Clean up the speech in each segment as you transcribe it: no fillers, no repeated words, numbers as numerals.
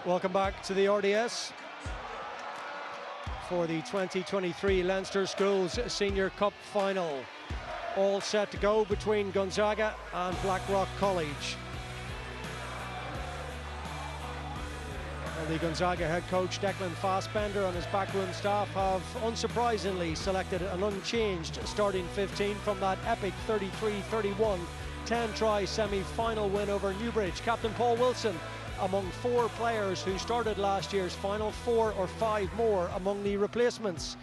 Welcome back to the RDS for the 2023 Leinster Schools Senior Cup Final. All set to go between Gonzaga and Blackrock College. Well, the Gonzaga head coach Declan Fassbender and his backroom staff have unsurprisingly selected an unchanged starting 15 from that epic 33-31 10-try semi-final win over Newbridge. Captain Paul Wilson among 4 players who started last year's final, 4 or 5 more among the replacements.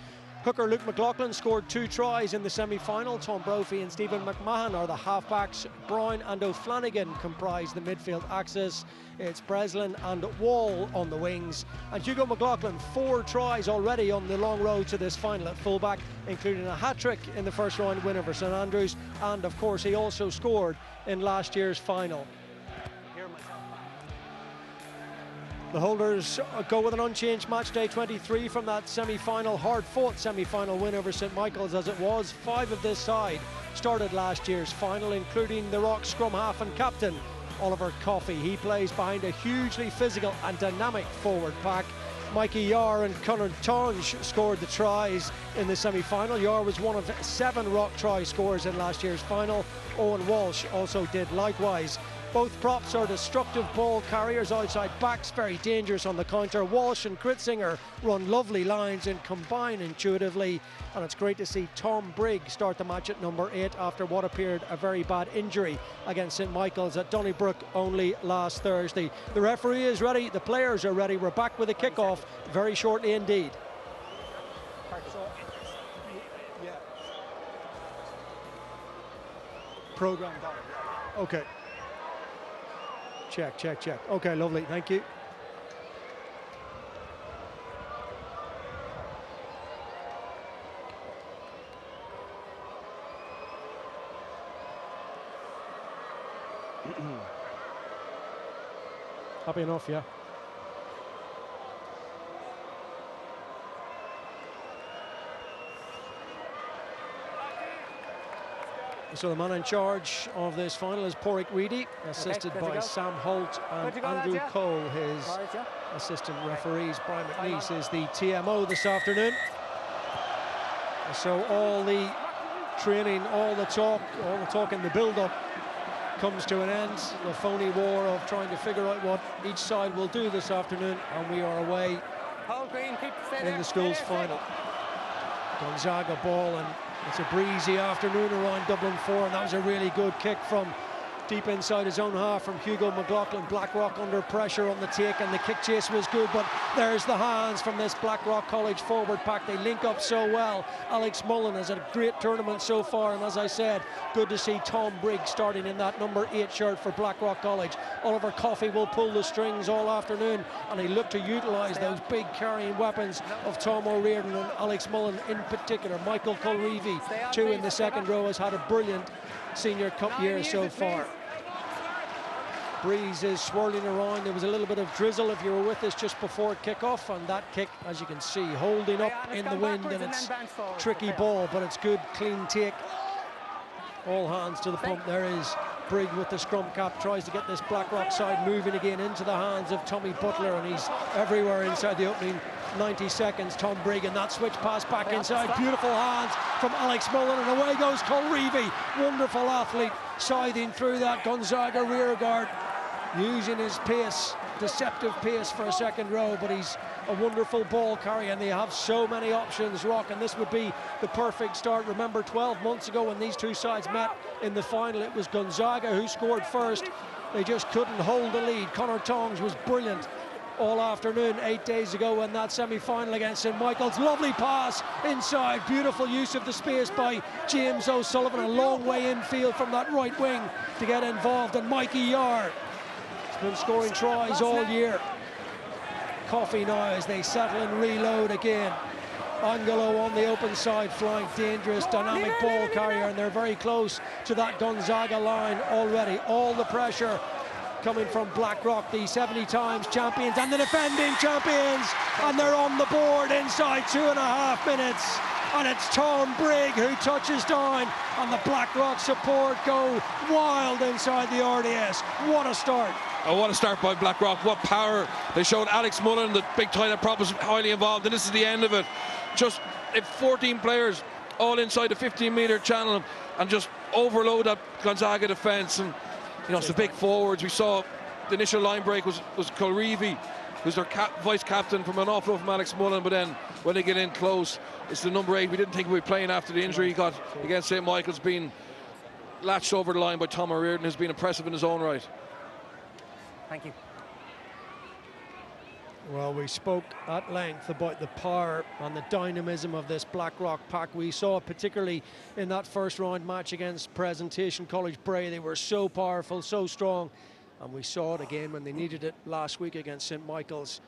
Hooker Luke McLaughlin scored 2 tries in the semi-final. Tom Brophy and Stephen McMahon are the halfbacks. Brown and O'Flanagan comprise the midfield axis. It's Breslin and Wall on the wings. And Hugo McLaughlin, 4 tries already on the long road to this final at fullback, including a hat-trick in the first round win over St Andrews. And of course, he also scored in last year's final. The holders go with an unchanged match day 23 from that semi-final, hard-fought semi-final win over St Michael's as it was. 5 of this side started last year's final, including the Rock scrum half and captain, Oliver Coffey. He plays behind a hugely physical and dynamic forward pack. Mikey Yar and Conor Tonge scored the tries in the semi-final. Yar was one of 7 Rock try scorers in last year's final. Owen Walsh also did likewise. Both props are destructive ball carriers, outside backs, very dangerous on the counter. Walsh and Kritzinger run lovely lines and combine intuitively. And it's great to see Tom Brigg start the match at number 8 after what appeared a very bad injury against St Michael's at Donnybrook only last Thursday. The referee is ready, the players are ready. We're back with a kickoff very shortly indeed. Program down. Okay. Check. Okay, lovely, thank you. Happy enough, yeah. So the man in charge of this final is Porrick Reedy, assisted by Sam Holt and Andrew Cole, his assistant referees. Brian McNeese is the TMO this afternoon. So all the training, all the talk in the build-up comes to an end. The phony war of trying to figure out what each side will do this afternoon, and we are away in the schools final. Gonzaga ball, and it's a breezy afternoon around Dublin 4, and that was a really good kick from deep inside his own half from Hugo McLaughlin. Blackrock under pressure on the take, and the kick chase was good, but there's the hands from this Blackrock College forward pack. They link up so well. Alex Mullen has had a great tournament so far, and as I said, good to see Tom Brigg starting in that number 8 shirt for Blackrock College. Oliver Coffey will pull the strings all afternoon, and he looked to utilise those big carrying weapons of Tom O'Riordan and Alex Mullen in particular. Michael Colreevy, 2 in the second row, has had a brilliant Senior Cup year so far. Breeze is swirling around. There was a little bit of drizzle if you were with us just before kickoff, and that kick, as you can see, holding up in the wind, and it's tricky ball, but it's good, clean take. All hands to the pump. There is Brigg with the scrum cap, tries to get this Blackrock side moving again into the hands of Tommy Butler, and he's everywhere inside the opening 90 seconds. Tom Brigg, and that switch pass back inside. Beautiful hands from Alex Mullen, and away goes Colreevy. Wonderful athlete, scything through that Gonzaga rear guard, using his pace, deceptive pace for a second row, but he's a wonderful ball carrier, and they have so many options, Rock, and this would be the perfect start. Remember 12 months ago when these two sides met in the final, it was Gonzaga who scored first. They just couldn't hold the lead. Conor Tonge was brilliant all afternoon 8 days ago in that semi-final against St Michael's. Lovely pass inside, beautiful use of the space by James O'Sullivan, a long way infield from that right wing to get involved, and Mikey Yar been scoring tries all year. Coffey now as they settle and reload again. Angelo on the open side flank, dangerous, dynamic ball carrier, and they're very close to that Gonzaga line already. All the pressure coming from Blackrock, the 70 times champions and the defending champions, and they're on the board inside 2.5 minutes. And it's Tom Brigg who touches down, and the Blackrock support go wild inside the RDS. What a start. Oh, what a start by Blackrock. What power. They showed Alex Mullen, the big tight end prop, was highly involved, and this is the end of it. Just 14 players all inside the 15-metre channel and just overload that Gonzaga defence. And you know, it's the big forwards. We saw the initial line break was Colreevy, who's their vice captain, from an offload from Alex Mullen, but then when they get in close, it's the number 8. We didn't think we'd be playing after the injury he got against St. Michael's, being latched over the line by Tom O'Riordan, who's been impressive in his own right. Thank you. Well, we spoke at length about the power and the dynamism of this Blackrock pack. We saw it particularly in that first round match against Presentation College Bray. They were so powerful, so strong, and we saw it again when they needed it last week against St. Michael's,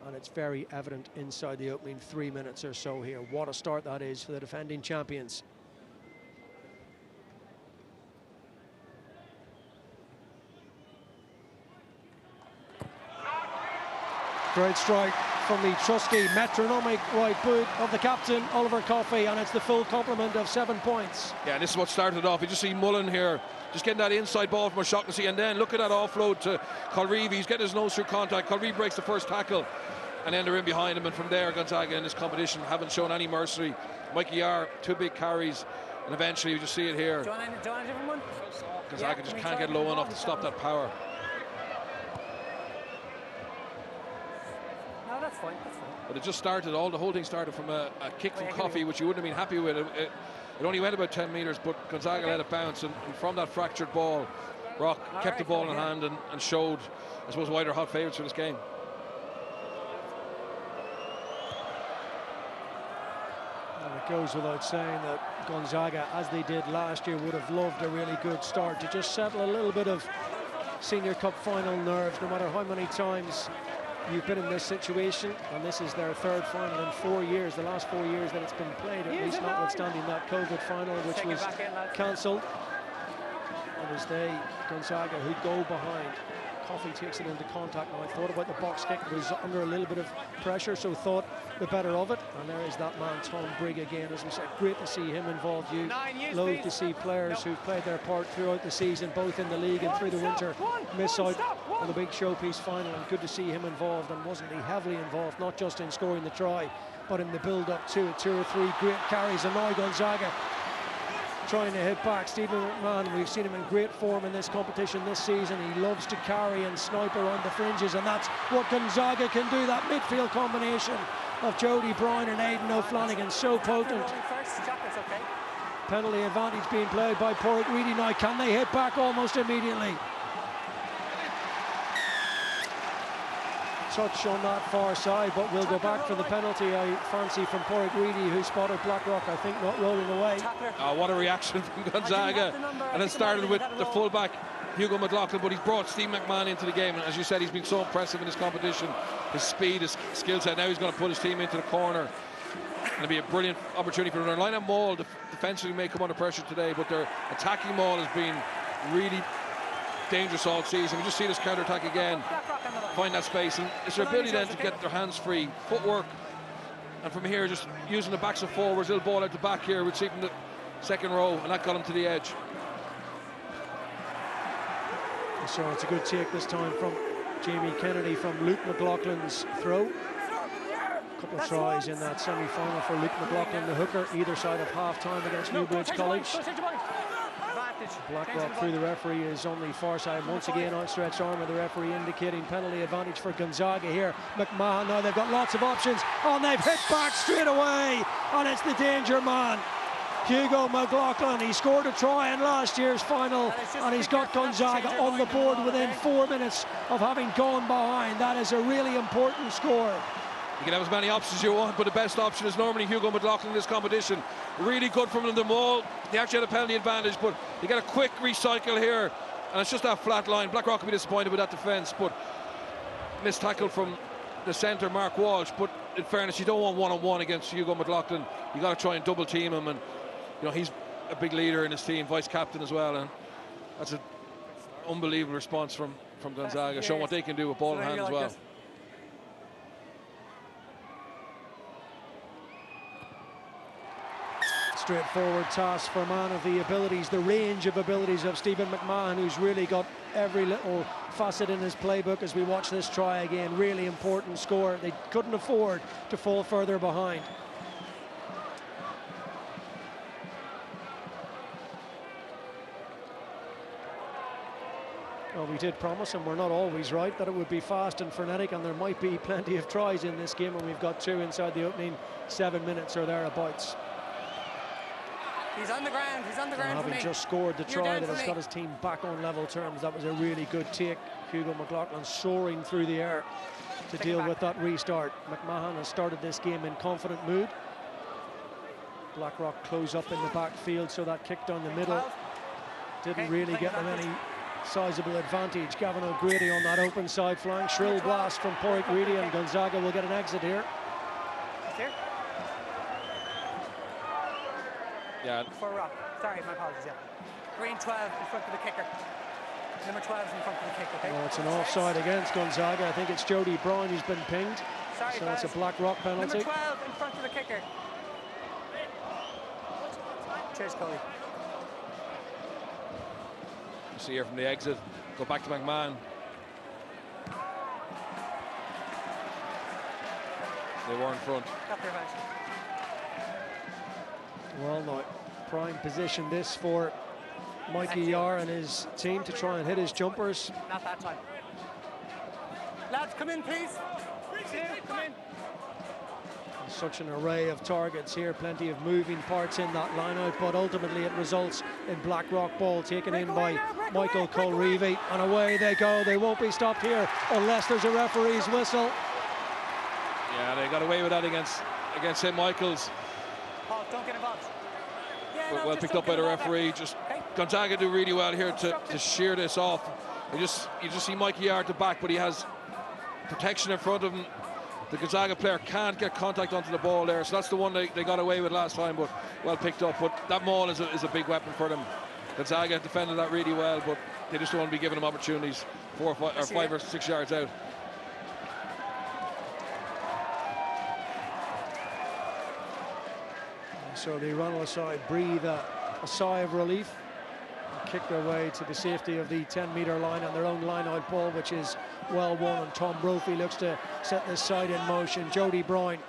and it's very evident inside the opening 3 minutes or so here. What a start that is for the defending champions. Great strike from the trusty metronomic right boot of the captain, Oliver Coffey, and it's the full complement of 7 points. Yeah, this is what started off. You just see Mullen here, just getting that inside ball from O'Shaughnessy, and then look at that offload to Colreevy. He's getting his nose through contact. Colreevy breaks the first tackle, and then they're in behind him, and from there, Gonzaga in this competition haven't shown any mercy. Mikey Yar, 2 big carries, and eventually you just see it here. Gonzaga just can't get low enough to stop that power. That's fine, that's fine. But it just started, the whole thing started from a kick from Coffey, which you wouldn't have been happy with. It only went about 10 metres, but Gonzaga let it bounce, and from that fractured ball, Rock kept the ball in hand and showed, I suppose, why they're hot favourites for this game. And it goes without saying that Gonzaga, as they did last year, would have loved a really good start to just settle a little bit of Senior Cup final nerves, no matter how many times you've been in this situation, and this is their 3rd final in 4 years, the last 4 years that it's been played, at least notwithstanding that COVID final, which was cancelled. And as Gonzaga, who go behind, Coffey takes it into contact. Now, I thought about the box kick, was under a little bit of pressure, so thought the better of it. And there is that man, Tom Brigg, again. As we said, great to see him involved. You loathe to see players who've played their part throughout the season, both in the league and through the winter, miss out on the big showpiece final. And good to see him involved, and wasn't he heavily involved, not just in scoring the try, but in the build-up to it. 2 or 3 great carries, and now Gonzaga trying to hit back. Stephen McMahon, we've seen him in great form in this competition this season. He loves to carry and snipe around the fringes, and that's what Gonzaga can do. That midfield combination of Jody Brown and Aidan O'Flanagan, so potent. Penalty advantage being played by Porrick Reedy. Now, can they hit back almost immediately? Touch on that far side, but we'll go back for the penalty, I fancy, from Porrick Reedy, who spotted Blackrock, I think, not rolling away. Oh, what a reaction from Gonzaga. And it started with the fullback, Hugo McLaughlin, but he's brought Steve McMahon into the game, and as you said, he's been so impressive in this competition. His speed, his skill set. Now he's going to put his team into the corner, and it'll be a brilliant opportunity for their line-up maul. Defensively may come under pressure today, but their attacking maul has been really dangerous all season. We just see this counter-attack again, find that space, and it's their ability then to get their hands free, footwork, and from here just using the backs and forwards, little ball out the back here, we'd see from the second row, and that got him to the edge. So it's a good take this time from Jamie Kennedy from Luke McLaughlin's throw. A couple of tries in that semi-final for Luke McLaughlin, the hooker, either side of half-time against Newbridge College. Blackrock through the referee is on the far side. Once again, outstretched arm of the referee indicating penalty advantage for Gonzaga here. McMahon, now they've got lots of options, and they've hit back straight away, and it's the danger man, Hugo McLaughlin. He scored a try in last year's final, and he's got Gonzaga on the board within 4 minutes of having gone behind. That is a really important score. You can have as many options as you want, but the best option is normally Hugo McLaughlin in this competition. Really good from them all. They actually had a penalty advantage, but you get a quick recycle here, and it's just that flat line. Blackrock will be disappointed with that defence, but missed tackle from the centre, Mark Walsh. But in fairness, you don't want one-on-one against Hugo McLaughlin. You got to try and double team him, and you know he's a big leader in his team, vice captain as well, and that's an unbelievable response from Gonzaga, showing what they can do with ball in hand as well. Straightforward task for a man of the abilities, the range of abilities of Stephen McMahon, who's really got every little facet in his playbook as we watch this try again. Really important score. They couldn't afford to fall further behind. Well, we did promise, and we're not always right, that it would be fast and frenetic, and there might be plenty of tries in this game, and we've got 2 inside the opening 7 minutes or thereabouts. He's on the ground, he's on the ground. Having just scored the try that has got his team back on level terms, that was a really good take. Hugo McLaughlin soaring through the air to deal with that restart. McMahon has started this game in confident mood. Blackrock close up in the backfield, so that kick down the middle didn't really get them any sizable advantage. Gavin O'Grady on that open side flank. Shrill blast from Porrick Reedy, and Gonzaga will get an exit here. Yeah. For Rock. Sorry, my apologies, yeah. Green 12 in front of the kicker. Number 12 is in front of the kick, okay? Well, it's an offside against Gonzaga. I think it's Jody Brown who's been pinged. Sorry, so it's a Blackrock penalty. Number 12 in front of the kicker. Cheers, Coley. You see here from the exit. Go back to McMahon. They were in front. Got their advantage. Well, now, prime position this for Mikey Yar and his team to try and hit his jumpers. Not that time. Lads, come in, please. Come in. Such an array of targets here, plenty of moving parts in that line-out, but ultimately it results in Blackrock ball taken in by Michael Colreevy, and away they go. They won't be stopped here unless there's a referee's whistle. Yeah, they got away with that against St. Michael's. Paul, don't get involved. Yeah, Well picked up by the referee. Just Gonzaga do really well here to shear this off. You just see Mikey Yard to back, but he has protection in front of him. The Gonzaga player can't get contact onto the ball there, so that's the one they got away with last time, but well picked up. But that maul is a big weapon for them. Gonzaga defended that really well, but they just don't want to be giving them opportunities 5 or 6 yards out. So the Ronald side breathe a sigh of relief and kick their way to the safety of the 10-metre line on their own line-out ball, which is well won, and Tom Brophy looks to set this side in motion. Jody Brown.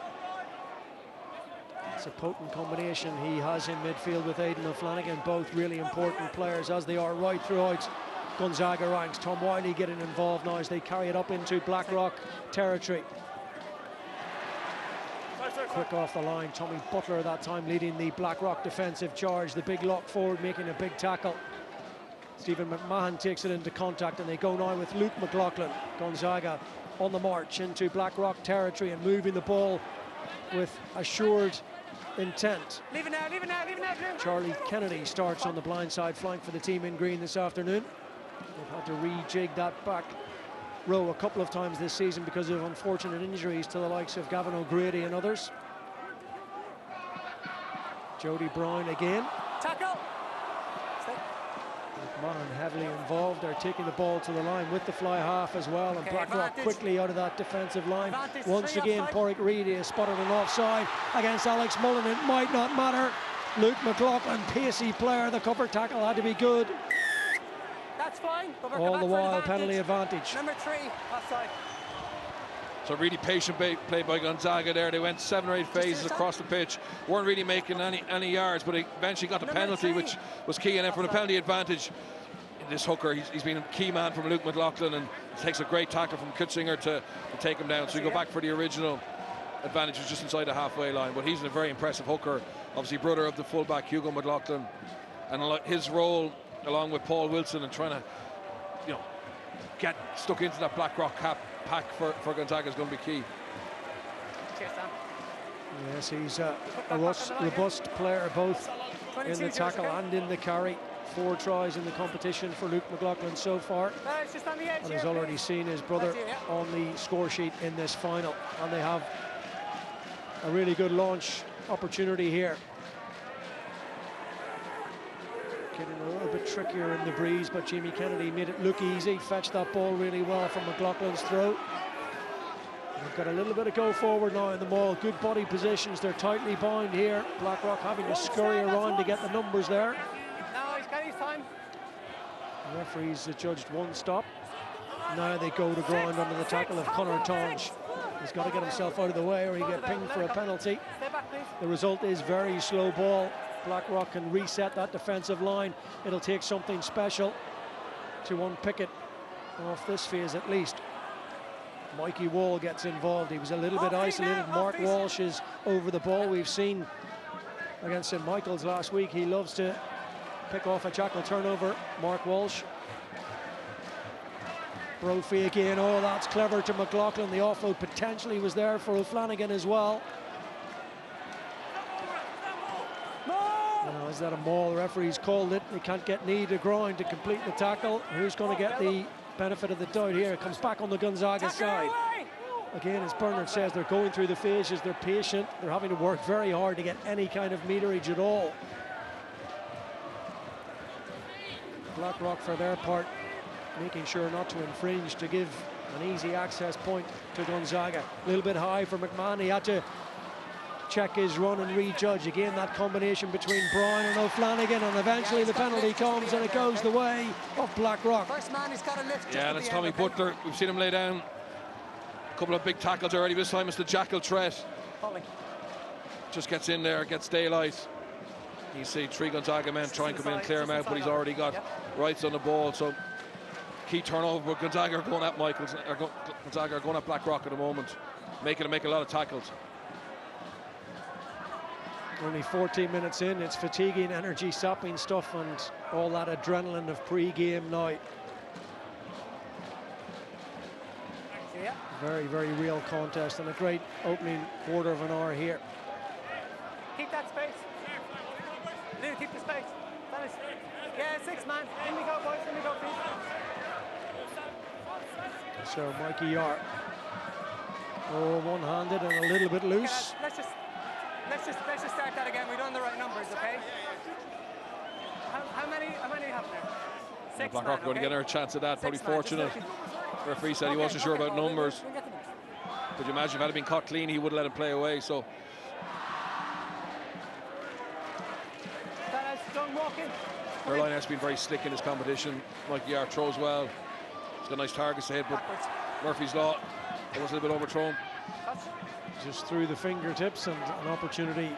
It's a potent combination he has in midfield with Aidan O'Flanagan, both really important players as they are right throughout Gonzaga ranks. Tom Wiley getting involved now as they carry it up into Blackrock territory. Quick off the line, Tommy Butler that time leading the Blackrock defensive charge. The big lock forward making a big tackle. Stephen McMahon takes it into contact, and they go now with Luke McLaughlin. Gonzaga on the march into Blackrock territory and moving the ball with assured intent. Leave it now, leave it now, leave it now, Drew. Charlie Kennedy starts on the blindside flank for the team in green this afternoon. They've had to rejig that back row a couple of times this season because of unfortunate injuries to the likes of Gavin O'Grady and others. Jody Brown again. Tackle. McMahon heavily involved. They're taking the ball to the line with the fly half as well, and Blackrock quickly out of that defensive line. Once again, Porrick Reedy has spotted an offside against Alex Mullen. It might not matter. Luke McLaughlin, pacey player. The cover tackle had to be good. That's fine. All the while, penalty advantage. Number 3, offside. So really patient play by Gonzaga there. They went 7 or 8 phases across the pitch, weren't really making any yards, but eventually got the penalty, which was key. And then from the penalty advantage, this hooker, he's been a key man from Luke McLaughlin, and takes a great tackle from Kutzinger to take him down. So you go back for the original advantage, was just inside the halfway line. But he's a very impressive hooker, obviously brother of the fullback Hugo McLaughlin, and his role along with Paul Wilson and trying to, get stuck into that Blackrock pack for Gonzaga is going to be key. Cheers, Sam. Yes, he's a robust player, both in the tackle and in the carry. 4 tries in the competition for Luke McLaughlin so far, and he's already seen his brother on the score sheet in this final, and they have a really good launch opportunity here. Getting a little bit trickier in the breeze, but Jamie Kennedy made it look easy, fetched that ball really well from McLaughlin's throw. They've got a little bit of go forward now in the maul. Good body positions, they're tightly bound here. Blackrock having to scurry around to get the numbers there. No, he's got his time. The referees adjudged 1 stop. Now they go to ground under the tackle of Conor Tonge. He's got to get himself out of the way or he get pinged for a penalty. The result is very slow ball. Blackrock can reset that defensive line. It'll take something special to unpick it off this phase at least. Mikey Wall gets involved. He was a little bit isolated. Mark Walsh is over the ball. We've seen against St Michael's last week, he loves to pick off a jackal turnover. Mark Walsh. Brophy again. Oh, that's clever to McLaughlin. The offload potentially was there for O'Flanagan as well. Is that a maul? The referee's called it. They can't get knee to groin to complete the tackle. Who's going to get the benefit of the doubt here? It comes back on the Gonzaga side. Again, as Bernard says, they're going through the phases. They're patient. They're having to work very hard to get any kind of meterage at all. Blackrock, for their part, making sure not to infringe, to give an easy access point to Gonzaga. A little bit high for McMahon. He had to check his run and rejudge. Again, that combination between Bryan and O'Flanagan, and eventually the penalty comes and it goes the way of Blackrock. Yeah, and it's Tommy Butler. We've seen him lay down a couple of big tackles already. This time it's the jackal threat. Just gets in there, gets daylight. You see 3 Gonzaga men try and come in and clear him out, but he's already got rights on the ball. So key turnover, but Gonzaga are going at Gonzaga are going at Blackrock at the moment, making him make a lot of tackles. Only 14 minutes in, it's fatiguing, energy sapping stuff, and all that adrenaline of pre-game now. Very, very real contest, and a great opening quarter of an hour here. Keep that space. Lou, keep the space. Finish. Yeah, 6 man. In we go, boys. In we go, please. So Mikey Yar. Oh, one-handed and a little bit loose. Let's just start that again. We're doing the right numbers, okay? How many do you have there? 6 Blackrock man, going to get another chance at that. Probably fortunate. The referee said he wasn't sure about numbers. Could you imagine if it had been caught clean, he would have let him play away. So Caroline has been very slick in his competition. Mikey Yar throws well. He's got nice targets ahead, but Murphy's Law, it was a little bit overthrown. Just through the fingertips, and an opportunity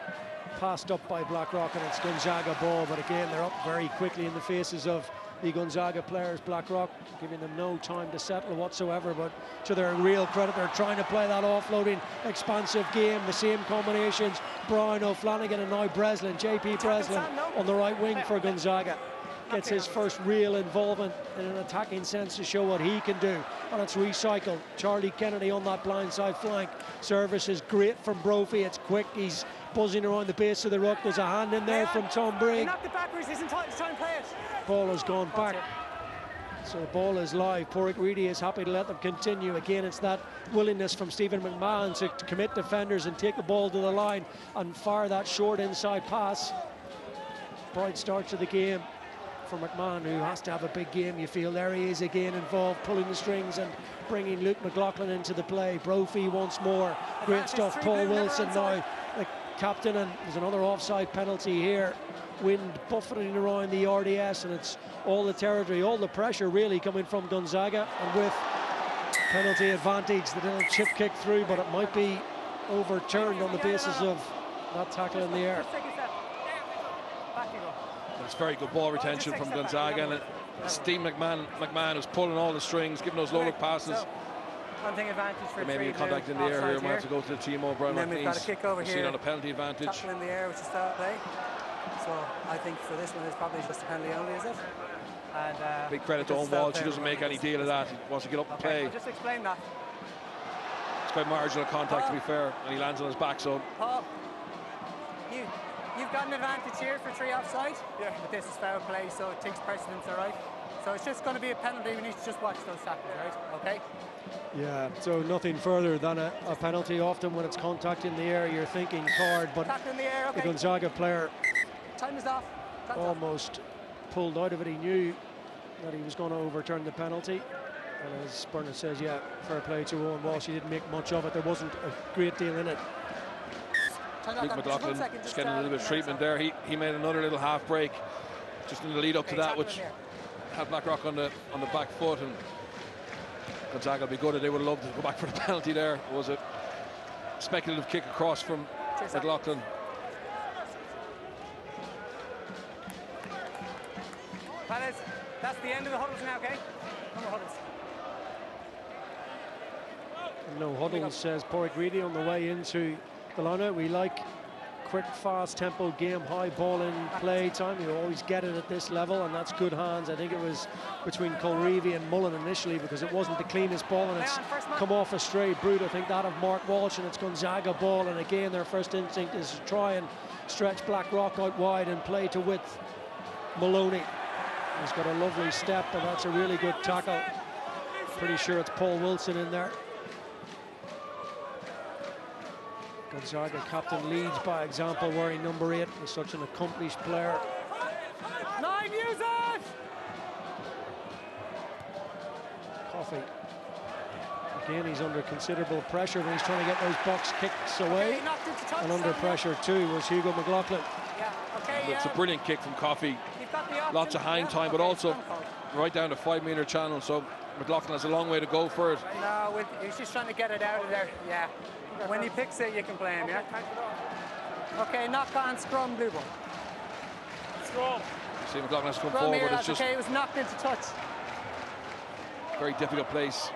passed up by Blackrock, and it's Gonzaga ball. But again, they're up very quickly in the faces of the Gonzaga players. Blackrock giving them no time to settle whatsoever, but to their real credit, they're trying to play that offloading, expansive game. The same combinations, Bryan, O'Flanagan, and now Breslin, JP Breslin on the right wing for Gonzaga. Gets his first real involvement in an attacking sense to show what he can do, and it's recycled. Charlie Kennedy on that blindside flank. Service is great from Brophy. It's quick. He's buzzing around the base of the ruck. There's a hand in there from Tom Brigg. He knocked it backwards. He's entitled to try and play it. Ball has gone back. So the ball is live. Porrick Reedy is happy to let them continue. Again, it's that willingness from Stephen McMahon to commit defenders and take the ball to the line and fire that short inside pass. Bright start to the game for McMahon, who has to have a big game. You feel there he is again, involved, pulling the strings and bringing Luke McLaughlin into the play. Brophy once more. Great stuff. Paul Wilson now, the captain, and there's another offside penalty here. Wind buffeting around the RDS, and it's all the territory, all the pressure really coming from Gonzaga, and with penalty advantage, the little chip kick through, but it might be overturned on the basis of that tackle in the air. It's very good ball retention from Gonzaga, and Steve McMahon is pulling all the strings, giving those low look passes. One thing advantage for maybe a contact in the air here. Might have to go to the team. O'Brien. And then we've got a kick over here. Seen on a penalty advantage. Tackle in the air, which is style play. So I think for this one, it's probably just a penalty only, is it? And big credit to Owen Walsh. She doesn't make any deal of that. He wants to get up and play. I'll just explain that. It's quite marginal contact, to be fair, and he lands on his back. So Paul, you've got an advantage here for 3 offside. Yeah. But this is foul play, so it takes precedence, all right? So it's just going to be a penalty. We need to just watch those tackles, right? Okay? Yeah, so nothing further than a penalty. Often when it's contact in the air, you're thinking card, but in the air, okay. The Gonzaga player time is off. Almost pulled out of it. He knew that he was going to overturn the penalty. And as Bernard says, yeah, fair play to Owen Walsh. He didn't make much of it. There wasn't a great deal in it. Luke McLaughlin just getting a little bit of treatment there. He made another little half break just in the lead up to that, which had Blackrock on the back foot, and Gonzaga will be good, and they would have loved to go back for the penalty there. It was a speculative kick across from McLaughlin. Fellas, that's the end of the huddles now, okay? No more huddles. No huddles, says Pádraig Reedy on the way into the line-out. We like quick, fast tempo game, high ball in play time. You always get it at this level, and that's good hands. I think it was between Colreevy and Mullen initially, because it wasn't the cleanest ball, and it's come off a stray brute. I think that of Mark Walsh, and it's Gonzaga ball. And again, their first instinct is to try and stretch Blackrock out wide and play to width. Maloney, he's got a lovely step, and that's a really good tackle. Pretty sure it's Paul Wilson in there. Gonzaga captain leads by example, wearing number 8. He's such an accomplished player. 9 users! Coffey. Again, he's under considerable pressure when he's trying to get those box kicks away. And under pressure too was Hugo McLaughlin. Yeah, okay, It's a brilliant kick from Coffey. Lots of hang time, but also right down the 5-meter channel. So McLaughlin has a long way to go for it. No, he's just trying to get it out of there. Yeah. When he picks it, you can play him, yeah? Okay, knock on, scrum, blue ball. Scrum. You see McLaughlin has to come Scrum forward. here, It's just okay, it was knocked into touch. very difficult place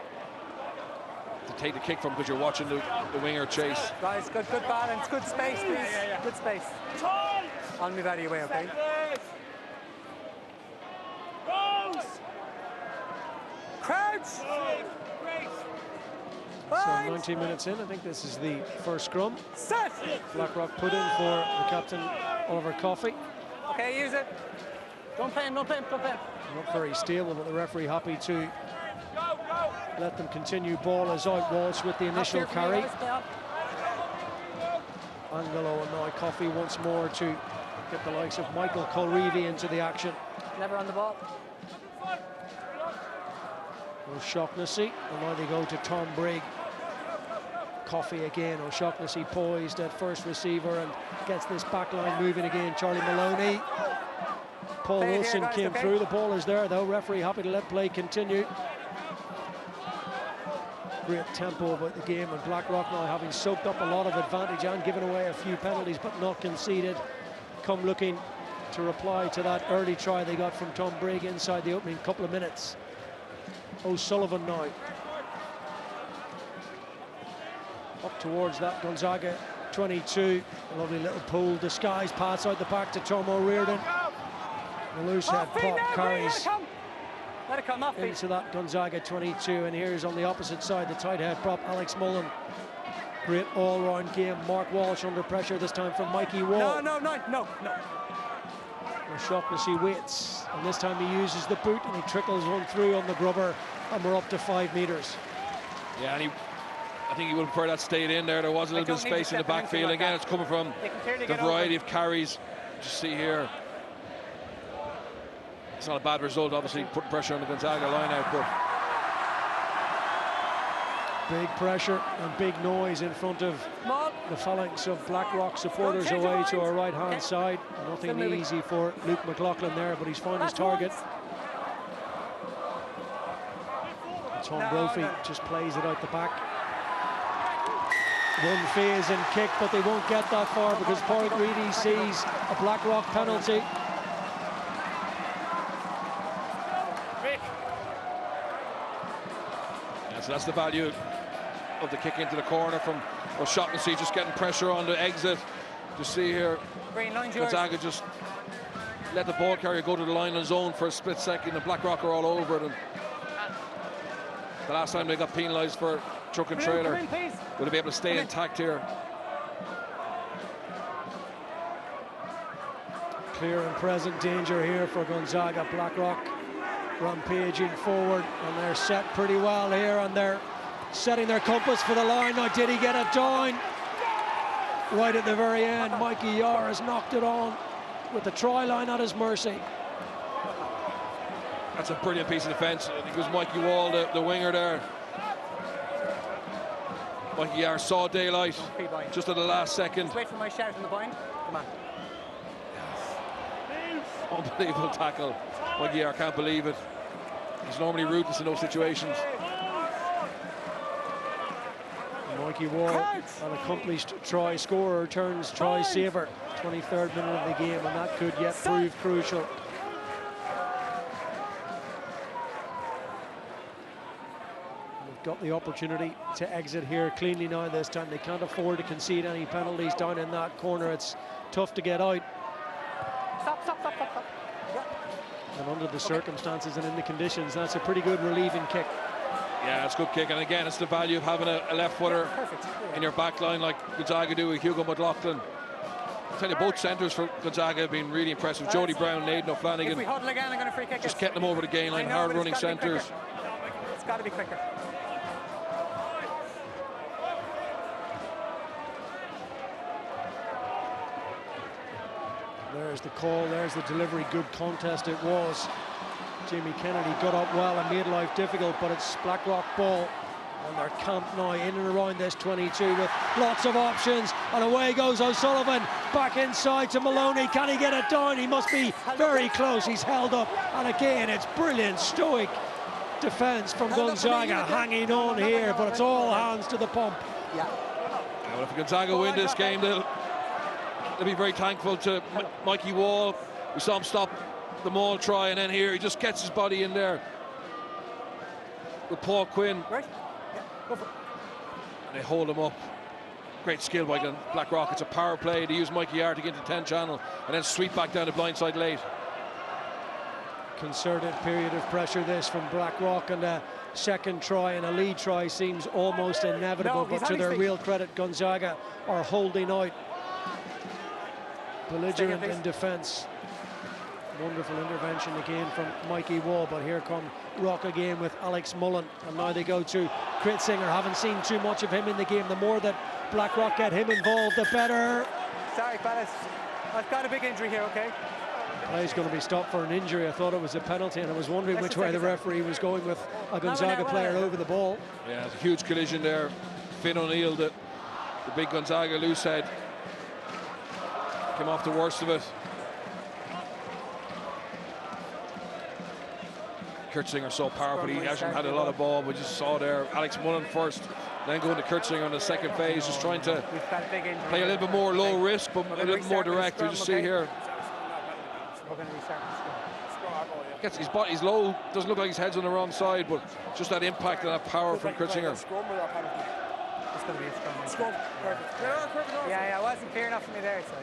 to take the kick from, because you're watching the winger chase. Guys, good balance, good space, please. Yeah. Good space. I'll move out of your way, okay? Crouch! So 19 minutes in, I think this is the first scrum. Set! Blackrock put in for the captain, Oliver Coffey. Okay, use it. Don't play him, don't play him, don't play him. Not very stable, but the referee happy to let them continue. Ball is out. Walsh with the initial carry. Angelo and now Coffey once more to get the likes of Michael Colreevy into the action. Never on the ball. O'Shaughnessy, and now they go to Tom Brigg. Coffey again. O'Shaughnessy poised at first receiver and gets this back line moving again. Charlie Maloney. Paul Wilson came through. The ball is there though. Referee happy to let play continue. Great tempo about the game, and Blackrock now having soaked up a lot of advantage and given away a few penalties but not conceded, come looking to reply to that early try they got from Tom Brigg inside the opening couple of minutes. O'Sullivan now up towards that Gonzaga 22. A lovely little pull, disguised pass out the back to Tom O'Riordan. The loose head pop carries let it come off into that Gonzaga 22, and here's on the opposite side the tight head prop Alex Mullen. Great all-round game. Mark Walsh under pressure this time from Mikey Wall. No. O'Shaughnessy waits, and this time he uses the boot and he trickles one through on the grubber, and we're up to 5 meters. Yeah, and I think he would prefer that stayed in there. There was a little bit of space in the backfield. Again, it's coming from the variety of carries. Just see here. It's not a bad result, obviously, putting pressure on the Gonzaga line out, but big pressure and big noise in front of the phalanx of Blackrock supporters away to our right-hand side. Nothing easy for Luke McLaughlin there, but he's found his target. Tom Brophy just plays it out the back. One phase and kick, but they won't get that far because Pádraig Reedy sees a Blackrock penalty. Yeah, so that's the value of the kick into the corner from O'Shaughnessy, just getting pressure on the exit. To see here, Gonzaga just let the ball carrier go to the line and zone for a split second, and Blackrock are all over it. And the last time they got penalised for truck and trailer, will they be able to stay intact here? Clear and present danger here for Gonzaga. Blackrock rampaging forward, and they're set pretty well here, and they're setting their compass for the line. Now, did he get it down? Right at the very end, Mikey Yar has knocked it on with the try line at his mercy. That's a brilliant piece of defence. I think it was Mikey Wall, the winger there. Mikey Yar saw daylight just at the last second. Just wait for my shout in the bind. Come on. Unbelievable tackle. Mikey Yar can't believe it. He's normally ruthless in those situations. Mikey Wall, an accomplished try scorer, turns try saver. 23rd minute of the game, and that could yet prove crucial. They've got the opportunity to exit here cleanly now this time. They can't afford to concede any penalties down in that corner. It's tough to get out. Stop. And under the circumstances and in the conditions, that's a pretty good relieving kick. Yeah, it's a good kick, and again, it's the value of having a left footer in your back line like Gonzaga do with Hugo McLaughlin. I tell you, both centres for Gonzaga have been really impressive. Jody Brown, Naden O'Flanagan. If we huddle again, I'm going to free kick just getting them over the gain line, hard running centres. It's got to be quicker. There's the call, there's the delivery. Good contest it was. Jamie Kennedy got up well and made life difficult, but it's Blackrock ball on their camp now, in and around this 22 with lots of options, and away goes O'Sullivan back inside to Maloney. Can he get it down? He must be very close. He's held up, and again it's brilliant stoic defence from Gonzaga, hanging on here, but it's all hands to the pump. Yeah. Well, if Gonzaga win this game, they'll be very thankful to Mikey Wall. We saw him stop the maul try, and then here he just gets his body in there with Paul Quinn. Right. Yeah. Go for it. And they hold him up. Great skill by Blackrock. It's a power play. They use Mikey Artig into 10 channel and then sweep back down the blind side late. Concerted period of pressure this from Blackrock, and a second try and a lead try seems almost inevitable, but to their real credit, Gonzaga are holding out. Belligerent in defence. Wonderful intervention again from Mikey Wall, but here come Rock again with Alex Mullen, and now they go to Kritzinger. Haven't seen too much of him in the game. The more that Blackrock get him involved, the better. Sorry, fellas, I've got a big injury here, okay? He's going to be stopped for an injury. I thought it was a penalty, and I was wondering which way the referee was going with a Gonzaga player over the ball. Yeah, it's a huge collision there. Finn O'Neill, the big Gonzaga loose head, came off the worst of it. Kritzinger so powerful, he hasn't had a lot of ball, but just saw there Alex Mullen first, then going to Kritzinger on the second phase, just trying to play a little bit more low risk, but a little more direct. You just see here. Gets his body's low, doesn't look like his head's on the wrong side, but just that impact and that power from Kritzinger. It's going to be a scrum. Yeah, it wasn't clear enough for me there, so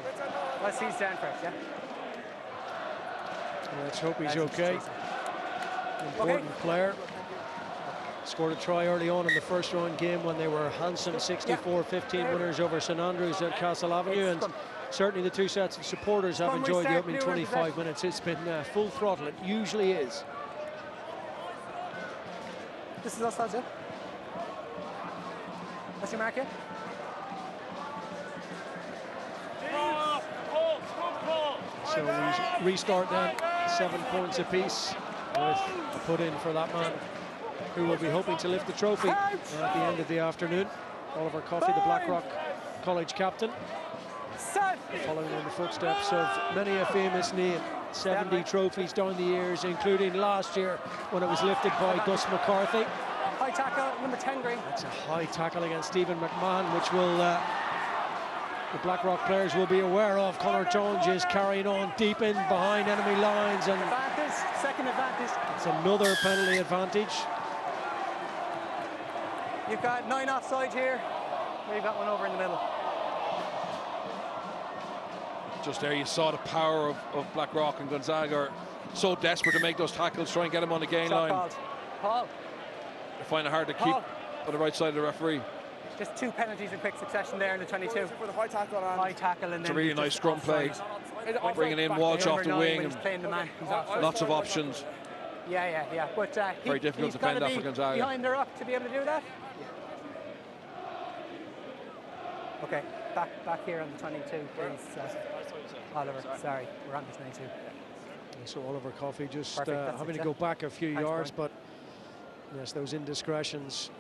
let's see down for it, yeah? Let's hope he's okay. Important player. Scored a try early on in the first round game when they were handsome 64-15 winners over St Andrews at Castle Avenue, and certainly the two sets of supporters have enjoyed the opening 25 minutes. It's been full throttle. It usually is. This is us, that's it. What's your mark here? So we restart then, 7 points apiece, with a put in for that man who will be hoping to lift the trophy at the end of the afternoon. Oliver Coffey, the Blackrock College captain, following in the footsteps of many a famous name. 70 trophies down the years, including last year when it was lifted by Gus McCarthy. High tackle, number 10 green. It's a high tackle against Stephen McMahon, which will the Blackrock players will be aware of. Conor Jones is carrying on deep in behind enemy lines, and advantage, second advantage. It's another penalty advantage. You've got 9 offside here. We've got one over in the middle. Just there you saw the power of Blackrock, and Gonzaga are so desperate to make those tackles, try and get him on the gain line. Paul. They find it hard to keep on the right side of the referee. Just 2 penalties in quick succession there in the 22. For the high tackle and it's a really nice scrum play. Bringing in Walsh off the wing, and lots of options. Yeah. But very difficult to defend that for Gonzaga. Behind the ruck to be able to do that. Okay, back here on the 22, please. Oliver, sorry, we're on the 22. So Oliver Coffey just having to go back a few yards, but yes, those indiscretions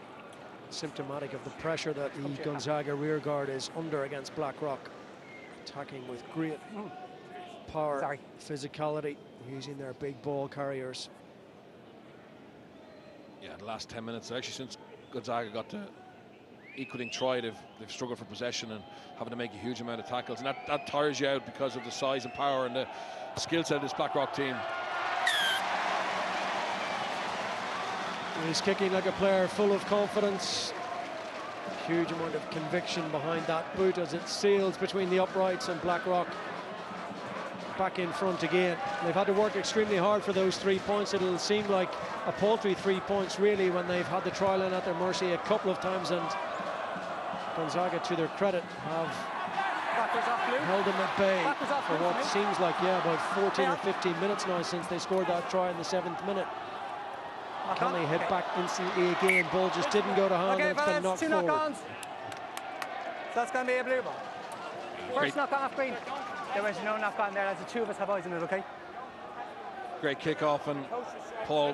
symptomatic of the pressure that the Gonzaga rearguard is under against Blackrock. Attacking with great power, physicality, using their big ball carriers. Yeah, the last 10 minutes, actually, since Gonzaga got to equaling try, they've struggled for possession and having to make a huge amount of tackles, and that tires you out because of the size and power and the skill set of this Blackrock team. He's kicking like a player full of confidence. Huge amount of conviction behind that boot as it sails between the uprights, and Blackrock back in front again. They've had to work extremely hard for those 3 points. It'll seem like a paltry 3 points really when they've had the try line at their mercy a couple of times, and Gonzaga, to their credit, have held them at bay for what seems like, about 14 or 15 minutes now since they scored that try in the 7th minute. Kelly hit back instantly again. Ball just didn't go to hand, and it's been knocked forward. So that's going to be a blue ball. First knock on off green. There was no knock on there, as the two of us have eyes on it, okay? Great kick-off, and Paul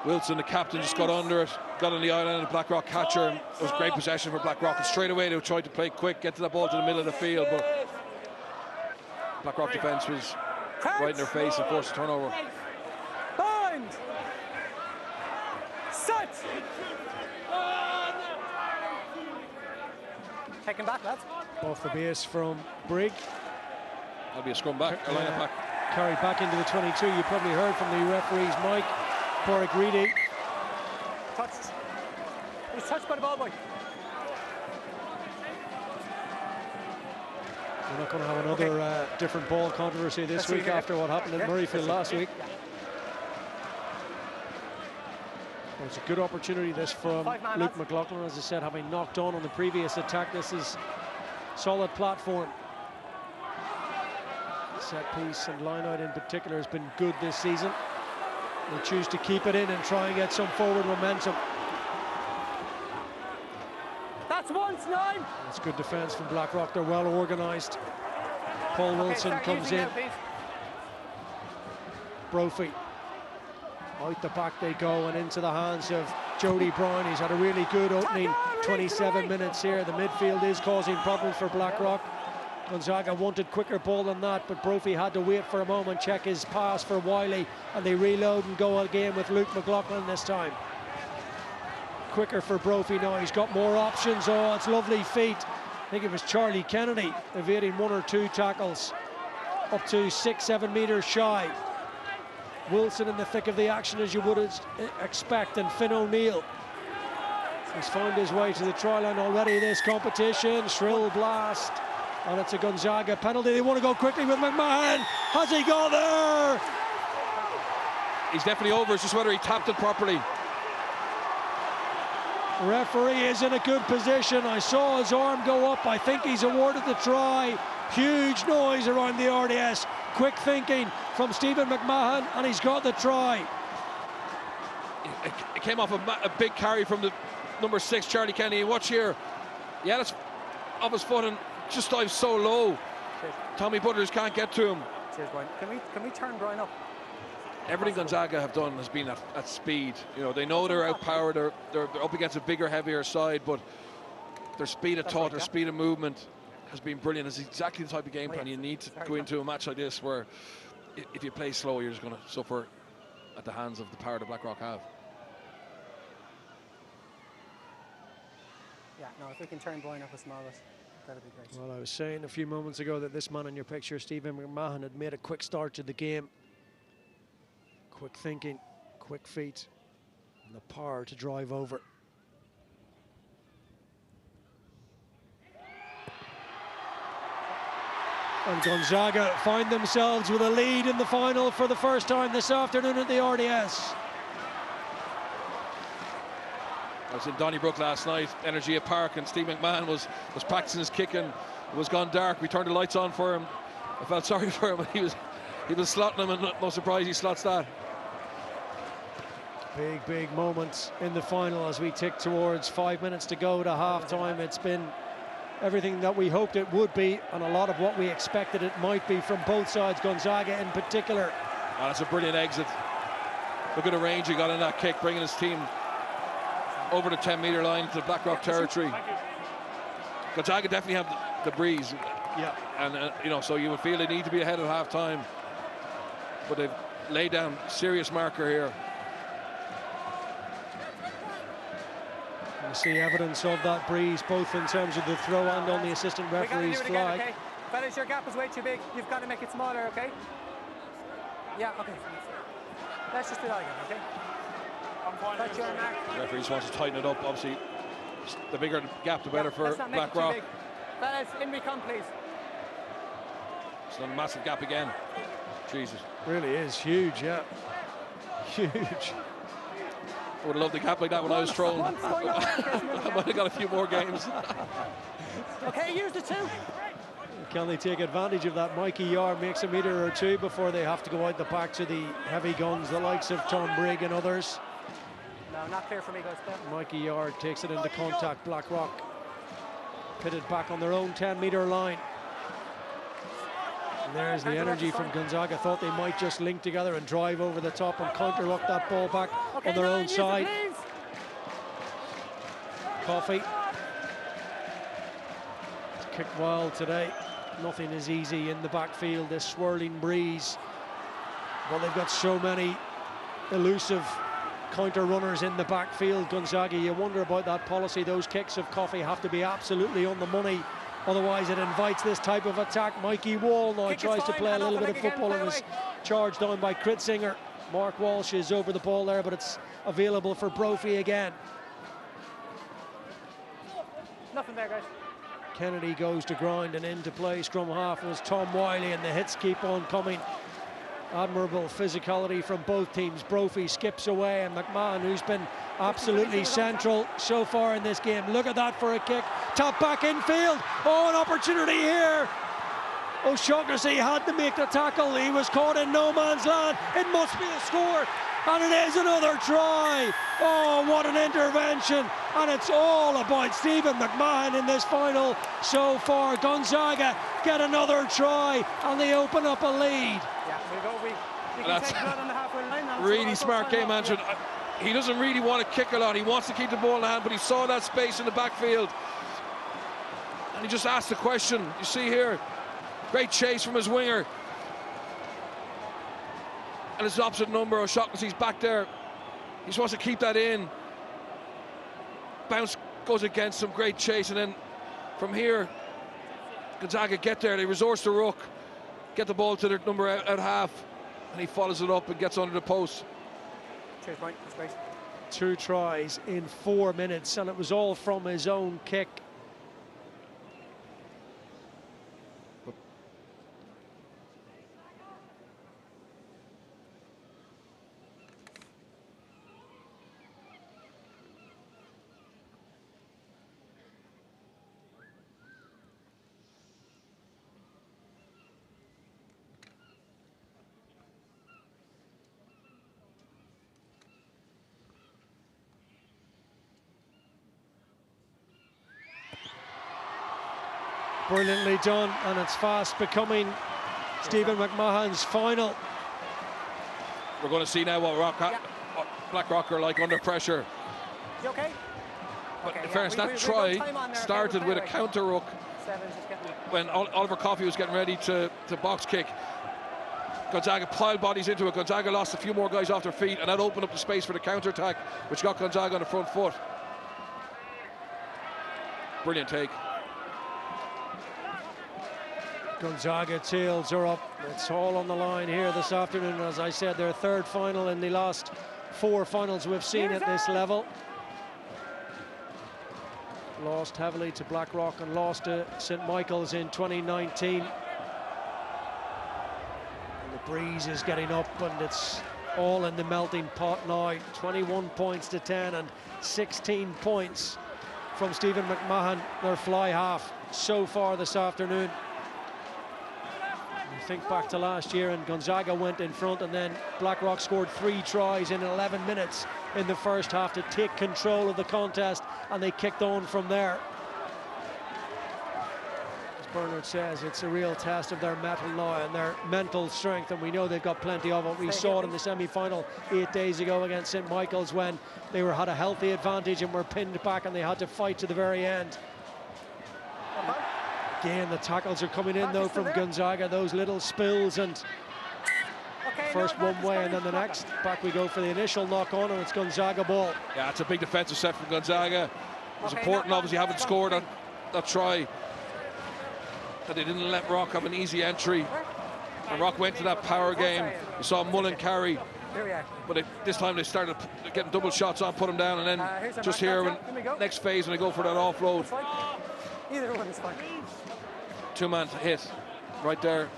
Wilson, the captain, just got under it, got on the island of the Blackrock catcher, and it was great possession for Blackrock, and straight away they tried to play quick, get to the ball to the middle of the field, but Blackrock defence was right in their face and forced a turnover. Bind! Set! Taken back, lads. Off the base from Brigg. That'll be a scrum back, a line-up back. Carried back into the 22. You probably heard from the referee's mic. Porrick Reedy. Touched. He was touched by the ball boy. We're not going to have another different ball controversy this week after what happened in Murrayfield last week. Well, it's a good opportunity this from Luke McLaughlin, as I said, having knocked on the previous attack. This is solid platform. Set piece and line out in particular has been good this season. They choose to keep it in and try and get some forward momentum. That's 1-9. That's good defence from Blackrock. They're well organised. Paul Wilson comes in. Brophy. Out the back they go, and into the hands of Jody Brown. He's had a really good opening 27 minutes here. The midfield is causing problems for Blackrock. Gonzaga wanted quicker ball than that, but Brophy had to wait for a moment, check his pass for Wiley, and they reload and go again with Luke McLaughlin this time. Quicker for Brophy now, he's got more options. Oh, it's lovely feet. I think it was Charlie Kennedy evading 1 or 2 tackles, up to 6-7 metres shy. Wilson in the thick of the action, as you would expect, and Finn O'Neill. He's found his way to the try line already this competition. Shrill blast, and it's a Gonzaga penalty. They want to go quickly with McMahon. Has he got there? He's definitely over. It's just whether he tapped it properly. Referee is in a good position. I saw his arm go up. I think he's awarded the try. Huge noise around the RDS. Quick thinking from Stephen McMahon, and he's got the try. It came off a big carry from the number 6, Charlie Kennedy. Watch here. He had it off his foot and just dives so low. Cheers. Tommy Butters can't get to him. Cheers, Brian. Can we turn Brian up? Everything Gonzaga have done has been at speed. You know, they know they're outpowered. They're up against a bigger, heavier side, but their speed of thought, their speed of movement has been brilliant. It's exactly the type of game plan you need to go into a match like this, where if you play slow, you're just going to suffer at the hands of the power that Blackrock have. Yeah, no, if we can turn Brian up a small bit, that'd be great. Well, I was saying a few moments ago that this man in your picture, Stephen McMahon, had made a quick start to the game. Quick thinking, quick feet, and the power to drive over. And Gonzaga find themselves with a lead in the final for the first time this afternoon at the RDS. I was in Donnybrook last night, Energy Park, and Steve McMahon was practicing his kicking. It was gone dark. We turned the lights on for him. I felt sorry for him. He was slotting them, and no surprise he slots that. Big moments in the final as we tick towards 5 minutes to go to half-time. It's been everything that we hoped it would be, and a lot of what we expected it might be from both sides, Gonzaga in particular. Oh, that's a brilliant exit. Look at the range he got in that kick, bringing his team over the 10-metre line to the Blackrock territory. Gonzaga definitely have the breeze. Yeah. And, you know, so you would feel they need to be ahead at half-time. But they've laid down serious marker here. You see evidence of that breeze, both in terms of the throw and on the assistant referee's flag. Okay? Fellas, your gap is way too big. You've got to make it smaller, okay? Yeah, okay. Let's just do that again, okay? Touch your mark. The referee just wants to tighten it up. Obviously, the bigger the gap, the better for Blackrock. Fellas, in we come, please. It's a massive gap again. Jesus. Really is huge, yeah. Huge. I would have loved a gap like that when I was thrown. I might have got a few more games. Okay, use the 2. Can they take advantage of that? Mikey Yard makes a metre or 2 before they have to go out the back to the heavy guns, the likes of Tom Brigg and others. No, not clear for me, guys. Mikey Yard takes it into contact. Blackrock pitted back on their own 10-metre line. And there's the energy from Gonzaga. Thought they might just link together and drive over the top and counter-ruck that ball back on their own side. Coffey. It's kicked wild today. Nothing is easy in the backfield, this swirling breeze. Well, they've got so many elusive counter runners in the backfield, Gonzaga. You wonder about that policy. Those kicks of Coffey have to be absolutely on the money. Otherwise, it invites this type of attack. Mikey Wall now tries to play a little bit of football and is charged down by Kritzinger. Mark Walsh is over the ball there, but it's available for Brophy again. Nothing there, guys. Kennedy goes to ground and into play. Scrum half was Tom Wiley, and the hits keep on coming. Admirable physicality from both teams. Brophy skips away, and McMahon, who's been absolutely central so far in this game. Look at that for a kick. Top back infield. Oh, an opportunity here. O'Shaughnessy had to make the tackle. He was caught in no man's land. It must be a score, and it is another try. Oh, what an intervention. And it's all about Stephen McMahon in this final so far. Gonzaga get another try, and they open up a lead. That's really smart game management. He doesn't really want to kick a lot. He wants to keep the ball in the hand, but he saw that space in the backfield, and he just asked the question. You see here, great chase from his winger, and his opposite number, O'Shaughnessy's back there. He just wants to keep that in. Bounce goes against him, great chase, and then from here, Gonzaga get there. They resource the ruck, get the ball to their number out half, and he follows it up and gets under the post. Cheers, Mike. That's great. 2 tries in 4 minutes, and it was all from his own kick. Brilliantly done, and it's fast becoming Stephen McMahon's final. We're going to see now what Blackrock are like under pressure. You okay? But in fairness, that try started with a counter ruck when Oliver Coffey was getting ready to box kick. Gonzaga piled bodies into it. Gonzaga lost a few more guys off their feet, and that opened up the space for the counter attack, which got Gonzaga on the front foot. Brilliant take. Gonzaga tails are up. It's all on the line here this afternoon. As I said, their 3rd final in the last 4 finals we've seen at this level. Lost heavily to Blackrock and lost to St. Michael's in 2019. And the breeze is getting up, and it's all in the melting pot now. 21 points to 10 and 16 points from Stephen McMahon, their fly half, so far this afternoon. Think back to last year, and Gonzaga went in front, and then Blackrock scored 3 tries in 11 minutes in the first half to take control of the contest, and they kicked on from there. As Bernard says, it's a real test of their mettle now and their mental strength, and we know they've got plenty of it. We saw it in the semi-final 8 days ago against St. Michael's when they had a healthy advantage and were pinned back, and they had to fight to the very end. Again, the tackles are coming in though from Gonzaga, those little spills, and first one way and then the next. Back we go for the initial knock on, and it's Gonzaga ball. Yeah, it's a big defensive set from Gonzaga. It was important, obviously, having scored that try, that they didn't let Rock have an easy entry. And Rock went to that power game. You saw Mullen carry, but this time they started getting double shots on, put him down, and then just here, next phase, when they go for that offload. Either one is fine. Two-man hit right there.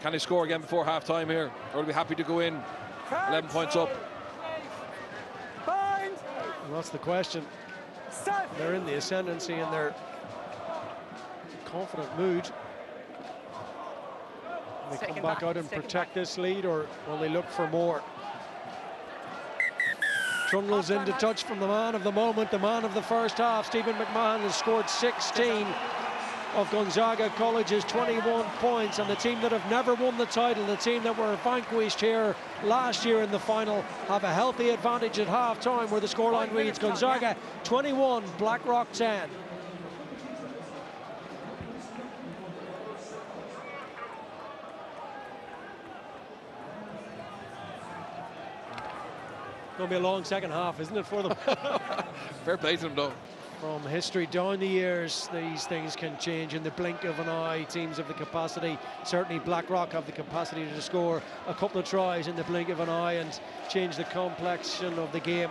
Can they score again before half-time here? Or will be happy to go in 11 points up? Well, that's the question. They're in the ascendancy and they're confident mood. Will they come back out and protect this lead, or will they look for more? Trungle's into touch from the man of the moment, the man of the first half. Stephen McMahon has scored 16 of Gonzaga College's 21 points, and the team that have never won the title, the team that were vanquished here last year in the final, have a healthy advantage at half-time, where the scoreline reads Gonzaga 21, Blackrock 10. Going to be a long second half, isn't it, for them? Fair play to them, though. From history down the years, these things can change in the blink of an eye. Teams have the capacity, certainly Blackrock have the capacity to score a couple of tries in the blink of an eye and change the complexion of the game.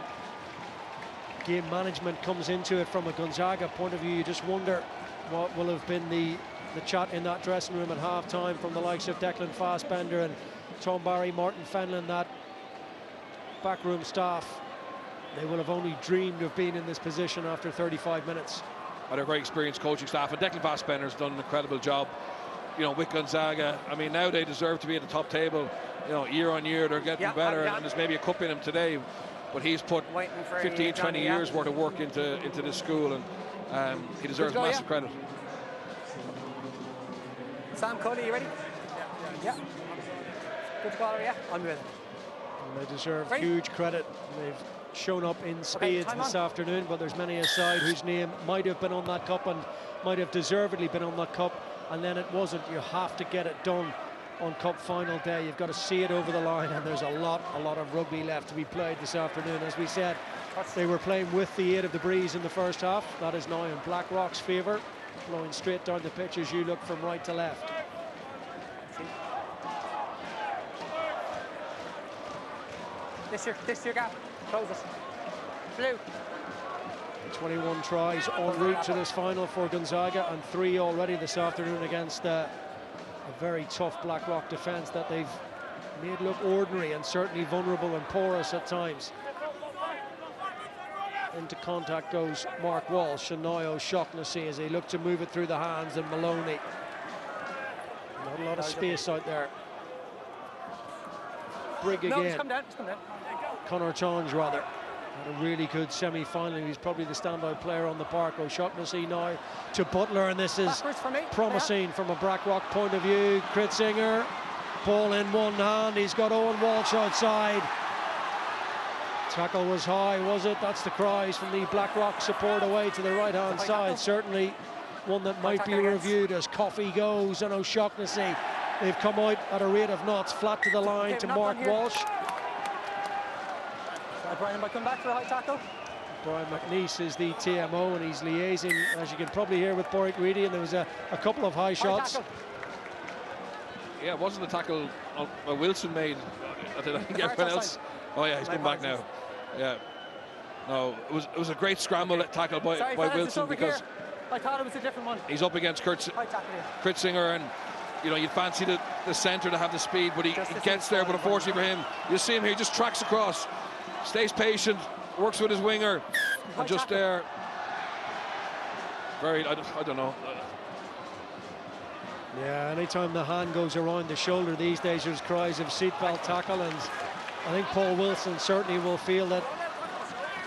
Game management comes into it from a Gonzaga point of view. You just wonder what will have been the chat in that dressing room at half-time from the likes of Declan Fassbender and Tom Barry, Martin Fenlon, that backroom staff. They will have only dreamed of being in this position after 35 minutes. They're a very experienced coaching staff, and Declan Fassbender's done an incredible job, you know, with Gonzaga. I mean, now they deserve to be at the top table. You know, year on year they're getting better, and there's maybe a cup in him today, but he's put 15, 20 years worth of work into this school, and he deserves massive credit. Sam Cody, you ready? Yeah. Good caller, yeah. I'm ready. And they deserve huge credit. They've shown up in spades this afternoon, but there's many a side whose name might have been on that cup and might have deservedly been on that cup, and then it wasn't. You have to get it done on cup final day. You've got to see it over the line, and there's a lot of rugby left to be played this afternoon. As we said, they were playing with the aid of the breeze in the first half. That is now in Blackrock's favour, flowing straight down the pitch as you look from right to left. This your gap. Close it. Blue. 21 tries en route to this final for Gonzaga, and 3 already this afternoon against a very tough Blackrock defence that they've made look ordinary and certainly vulnerable and porous at times. Into contact goes Mark Walsh and now O'Shaughnessy as they look to move it through the hands of Maloney. Not a lot of space out there. Brigg again. Just come down. Connor Chons rather. Had a really good semi-final. He's probably the standout player on the park. O'Shaughnessy now to Butler, and this is promising from a Blackrock point of view. Kritzinger, ball in one hand. He's got Owen Walsh outside. Tackle was high, was it? That's the cries from the Blackrock support away to the right-hand side. Certainly one that might be reviewed as Coffey goes, and O'Shaughnessy. They've come out at a rate of knots, flat to the line to Mark Walsh. Brian might come back for a high tackle. Brian McNeice is the TMO, and he's liaising, as you can probably hear, with Borwick Reedy, and there was a couple of high shots. Yeah, it wasn't the tackle Wilson made. I think everyone else. Oh yeah, he's come back now. Yeah. No, it was a great scramble tackle by Wilson, because I thought it was a different one. He's up against Kritzinger, and you know, you'd fancy the centre to have the speed, but he gets there, but unfortunately for him, you see him here, he just tracks across, stays patient, works with his winger, and just there. Very, I don't know. Yeah, anytime the hand goes around the shoulder these days, there's cries of seatbelt tackle, and I think Paul Wilson certainly will feel that.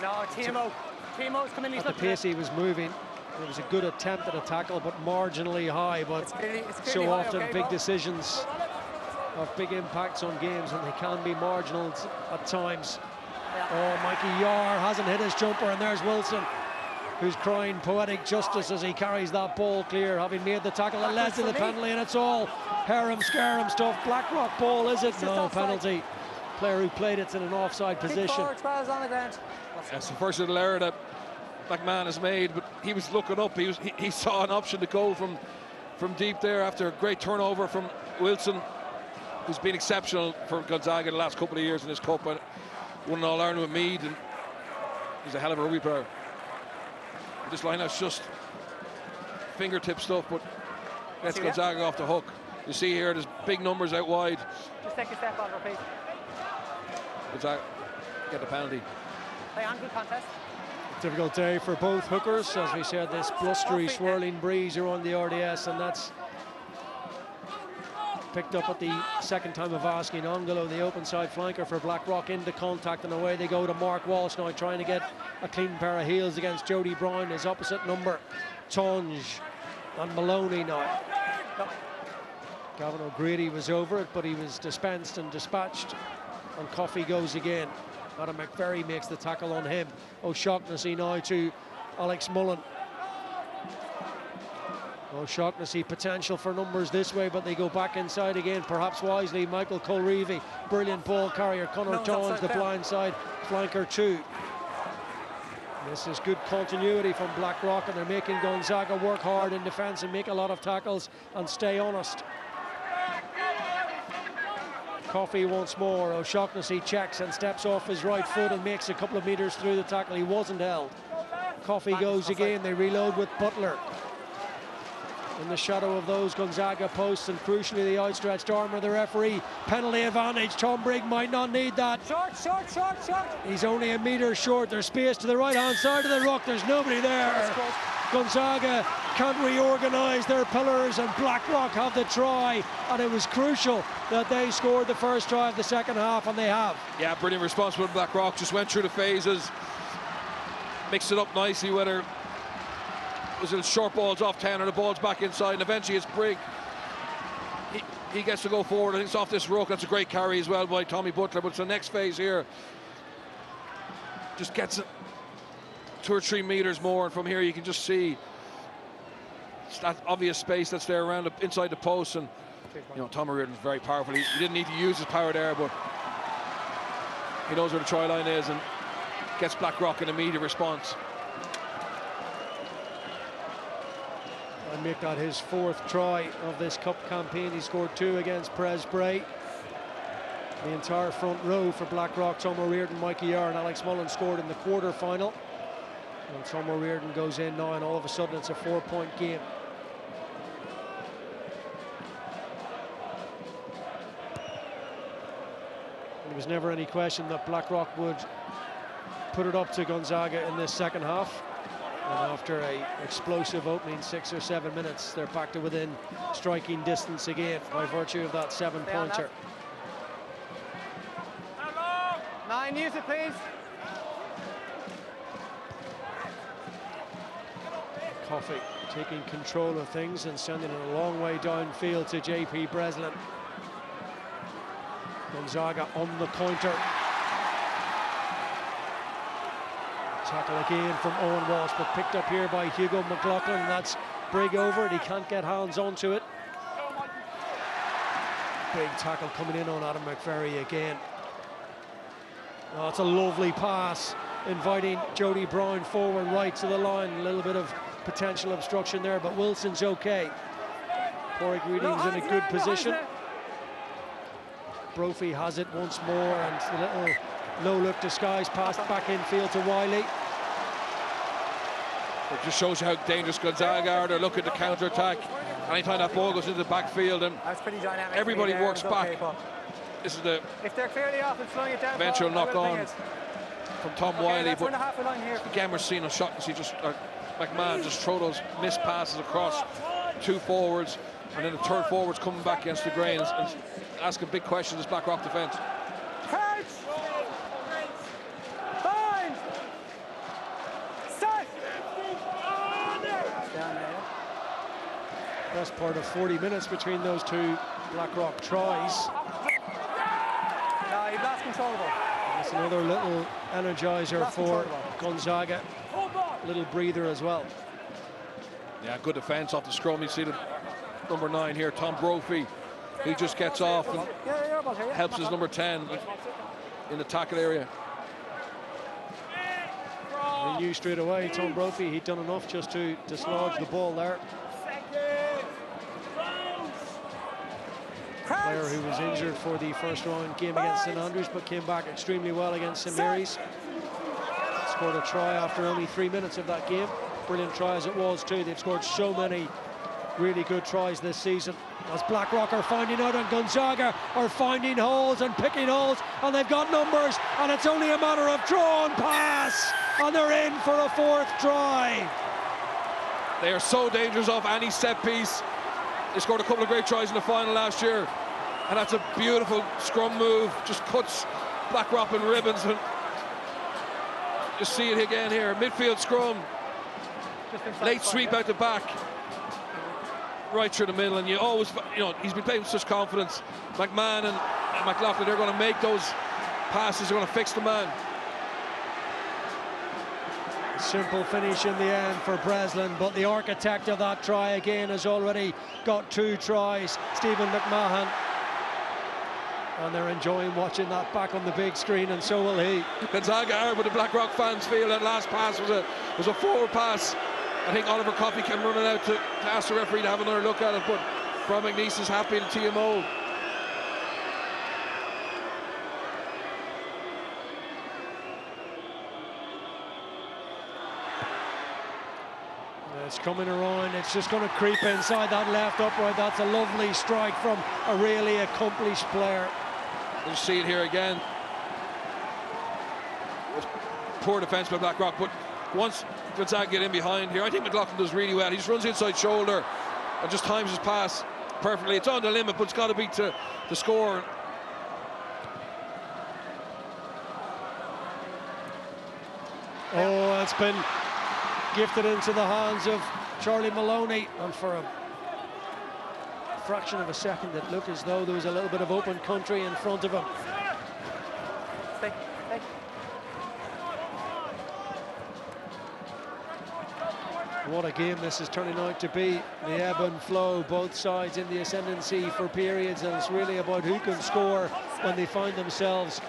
No, TMO's coming in. At the pace he was moving, it was a good attempt at a tackle, but marginally high. But it's so often big decisions have big impacts on games, and they can be marginal at times. Oh, Mikey Yar hasn't hit his jumper, and there's Wilson, who's crying poetic justice as he carries that ball clear, having made the tackle that led to the penalty, and it's all harem-scarum stuff. Blackrock ball, is it? No, penalty. Player who played it's in an offside position. On the ground. That's the first little error that McMahon has made, but he was looking up. He saw an option to go from deep there after a great turnover from Wilson, who's been exceptional for Gonzaga the last couple of years in this cup. And won an All-Ireland with Mead, and he's a hell of a rugby player. This line-out's just fingertip stuff, but gets Gonzaga off the hook. You see here, there's big numbers out wide. Just take a step on, repeat. Gonzaga get the penalty. Play on, good contest. Difficult day for both hookers. As we said, this blustery, swirling breeze around the RDS, and that's picked up at the second time of asking. Ongolo, the open side flanker for Blackrock, into contact, and away they go to Mark Walsh now, trying to get a clean pair of heels against Jody Brown, his opposite number. Tonge and Maloney now. Gavin O'Grady was over it, but he was dispensed and dispatched, and Coffey goes again. Adam McVerry makes the tackle on him. O'Shaughnessy now to Alex Mullen. O'Shaughnessy potential for numbers this way, but they go back inside again, perhaps wisely. Michael Colreevy, brilliant ball carrier. Connor Tonge, the blind side flanker too. This is good continuity from Blackrock, and they're making Gonzaga work hard in defence and make a lot of tackles and stay honest. Coffey once more. O'Shaughnessy checks and steps off his right foot and makes a couple of metres through the tackle. He wasn't held. Coffey goes again. They reload with Butler in the shadow of those Gonzaga posts, and crucially the outstretched arm of the referee. Penalty advantage. Tom Brigg might not need that. Short. He's only a metre short. There's space to the right hand side of the ruck. There's nobody there. Gonzaga can't reorganise their pillars, and Blackrock have the try, and it was crucial that they scored the first try of the second half, and they have. Yeah, brilliant response from Blackrock. Just went through the phases, mixed it up nicely, whether was it short balls off 10 or the balls back inside, and eventually it's Brigg. He gets to go forward. I think it's off this ruck. That's a great carry as well by Tommy Butler, but it's the next phase here. Just gets it 2 or 3 metres more, and from here you can just see that obvious space that's there around inside the post. And you know, Tom O'Riordan's very powerful. He didn't need to use his power there, but he knows where the try line is and gets Blackrock an immediate response. And make that his 4th try of this cup campaign. He scored 2 against Pres Bray. The entire front row for Blackrock, Tom O'Riordan, Mikey Yar and Alex Mullen, scored in the quarter-final. And Tom O'Riordan goes in now, and all of a sudden it's a 4-point game. There was never any question that Blackrock would put it up to Gonzaga in this second half. And after an explosive opening 6 or 7 minutes, they're back to within striking distance again by virtue of that 7-pointer. 9, use it please. Coffey taking control of things and sending it a long way downfield to JP Breslin. Gonzaga on the counter. Tackle again from Owen Walsh, but picked up here by Hugo McLaughlin. That's Brigg over it. He can't get hands onto it. Big tackle coming in on Adam McVerry again. Oh, it's a lovely pass, inviting Jody Brown forward right to the line. A little bit of potential obstruction there, but Wilson's okay. Porrick Reading's in a good position. Brophy has it once more, and the little low-look disguise pass back infield to Wiley. It just shows you how dangerous Gonzaga are. They're looking to counter-attack. Anytime that ball goes into the backfield, and everybody works back. This is the if they're clearly off and slowing it down, eventual knock-on from Tom Wiley. But again, we're seeing O'Shaughnessy McMahon just throw those missed passes across 2 forwards, and then the 3rd forward's coming back against the grain and asking big questions as Blackrock defence. Best part of 40 minutes between those 2 Blackrock tries. No, you've lost control of it. That's another little energizer for Gonzaga. Little breather as well. Yeah, good defence off the scrum. You see the number 9 here, Tom Brophy. He just gets off and helps his number 10 in the tackle area. knew straight away, Tom Brophy, he'd done enough just to dislodge the ball there. Player who was injured for the first round game against St Andrews, but came back extremely well against St Mary's. Scored a try after only 3 minutes of that game. Brilliant try as it was too. They've scored so many really good tries this season. As Blackrock are finding out, and Gonzaga are finding holes and picking holes, and they've got numbers, and it's only a matter of draw and pass, and they're in for a fourth try. They are so dangerous off any set piece. They scored a couple of great tries in the final last year, and that's a beautiful scrum move. Just cuts Blackrock in ribbons, and you see it again here. Midfield scrum, late sweep out the back, right through the middle, and you always, he's been playing with such confidence. McMahon and McLaughlin, they're going to make those passes, they're going to fix the man. Simple finish in the end for Breslin, but the architect of that try again has already got 2 tries, Stephen McMahon. And they're enjoying watching that back on the big screen, and so will he. Gonzaga are, but the Blackrock fans feel that last pass was a forward pass. I think Oliver Coffey came running out to ask the referee to have another look at it, but Brian McNeese is happy in TMO. It's coming around, it's just going to creep inside that left upright. That's a lovely strike from a really accomplished player. You see it here again. Poor defence by Blackrock, but once Gonzaga get in behind here, I think McLaughlin does really well. He just runs inside shoulder and just times his pass perfectly. It's on the limit, but it's got to be to score. Oh, it's been gifted into the hands of Charlie Maloney, and for a fraction of a second it looked as though there was a little bit of open country in front of him. What a game this is turning out to be. The ebb and flow, both sides in the ascendancy for periods, and it's really about who can score when they find themselves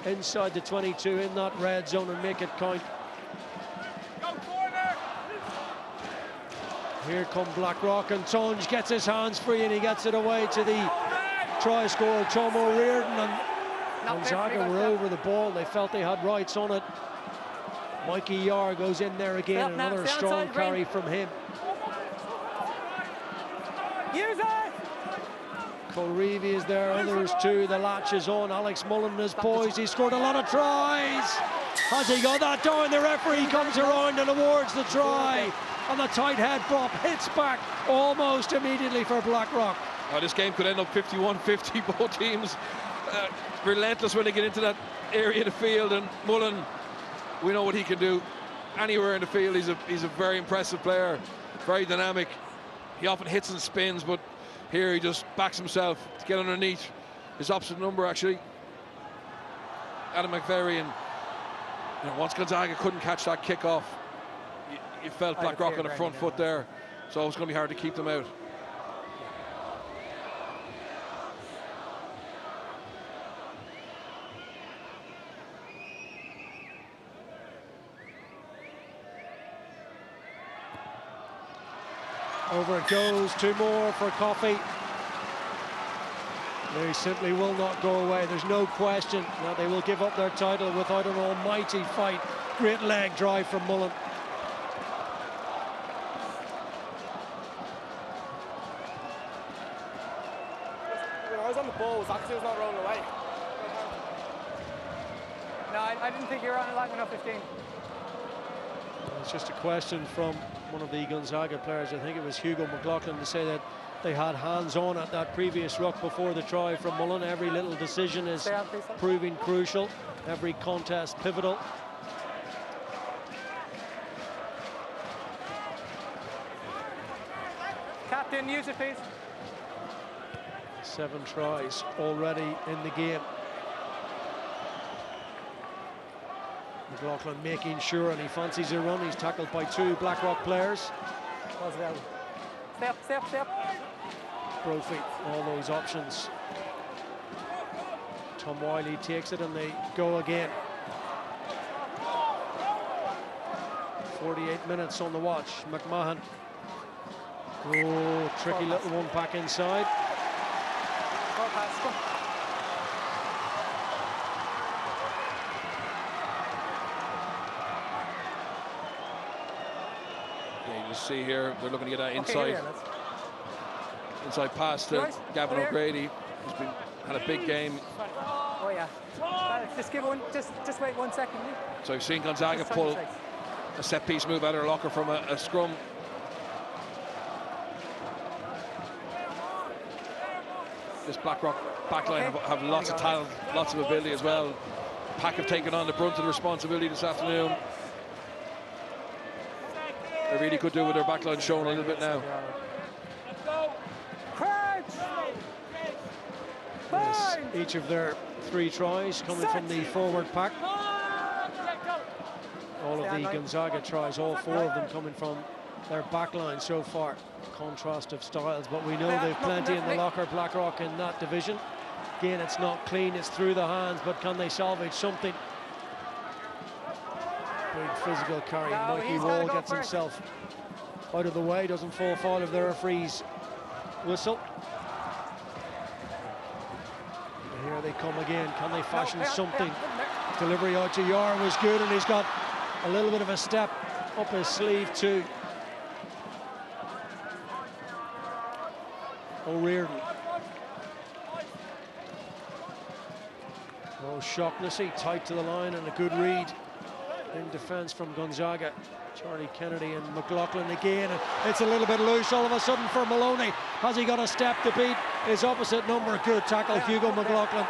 inside the 22 in that red zone and make it count. Here come Blackrock, and Tunge gets his hands free and he gets it away to the try scorer Tom O'Riordan, and Gonzaga were over the ball. They felt they had rights on it. Mikey Yar goes in there again, another strong carry from him. Colreevy is there, others too. The latch is on. Alex Mullen is poised. He scored a lot of tries. Has he got that down? The referee comes around and awards the try. And the tight head prop hits back almost immediately for Blackrock. This game could end up 51-50. Both teams relentless when they get into that area of the field, and Mullen, we know what he can do anywhere in the field. He's a very impressive player, very dynamic. He often hits and spins, but here he just backs himself to get underneath his opposite number, actually, Adam McVery. And once Gonzaga couldn't catch that kick off, you felt Blackrock on the front foot there, so it's going to be hard to keep them out. Over it goes, 2 more for Coffey. They simply will not go away. There's no question that they will give up their title without an almighty fight. Great leg drive from Mullen. When I was on the ball, was actually not rolling away. No, I didn't think you were on a long enough 15. It's just a question from one of the Gonzaga players, I think it was Hugo McLaughlin, to say that they had hands on at that previous ruck before the try from Mullen. Every little decision is proving crucial, every contest pivotal. Captain, use it please. 7 tries already in the game. McLaughlin making sure, and he fancies a run. He's tackled by 2 Blackrock players. Step. Brophy, all those options. Tom Wiley takes it and they go again. 48 minutes on the watch. McMahon. Oh, tricky little one back inside. Yeah, you just see here, they're looking to get that inside. Inside pass to Gavin O'Grady. He's had a big game. Oh yeah. Just wait 1 second. So we've seen Gonzaga pull a set piece move out of their locker from a scrum. This Blackrock backline have lots of talent, lots of ability as well. Pack have taken on the brunt of the responsibility this afternoon. They really could do with their backline showing a little bit now. Yes, each of their 3 tries coming from the forward pack. All of the Gonzaga tries, all 4 of them coming from their backline so far. Contrast of styles, but we know they've plenty in the locker, Blackrock, in that division. Again, it's not clean, it's through the hands, but can they salvage something? Big physical carry. Mikey Wall gets himself out of the way, doesn't fall foul of the referee's whistle. And here they come again. Can they fashion something? Delivery out to Yar was good, and he's got a little bit of a step up his sleeve too. O'Riordan. O'Shaughnessy tight to the line, and a good read in defence from Gonzaga. Charlie Kennedy and McLaughlin again, and it's a little bit loose all of a sudden for Maloney. Has he got a step to beat his opposite number? Good tackle, Hugo McLaughlin.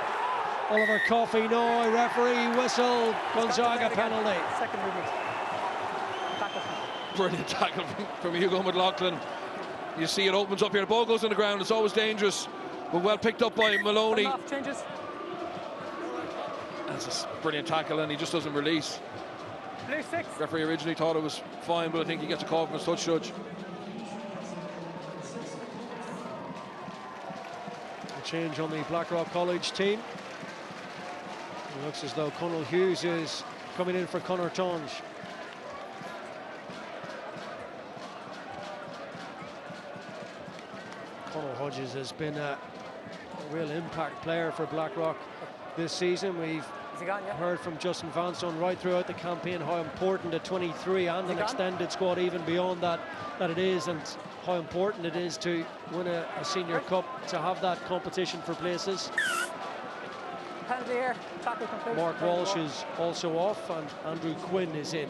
Oliver Coffey, no, referee whistle, Gonzaga penalty. Second movement. Brilliant tackle from Hugo McLaughlin. You see it opens up here, the ball goes on the ground, it's always dangerous, but well picked up by Maloney. That's a brilliant tackle, and he just doesn't release. Blue 6. Referee originally thought it was fine, but I think he gets a call from his touch judge. A change on the Blackrock College team. It looks as though Conal Hughes is coming in for Conor Tonge. Conal Hodges has been a real impact player for Blackrock this season. We've heard from Justin Vanstone right throughout the campaign how important a 23 and an extended squad, even beyond that it is, and how important it is to win a senior cup, to have that competition for places. Penalty here. Tackle complete. Mark Walsh is also off, and Andrew Quinn is in.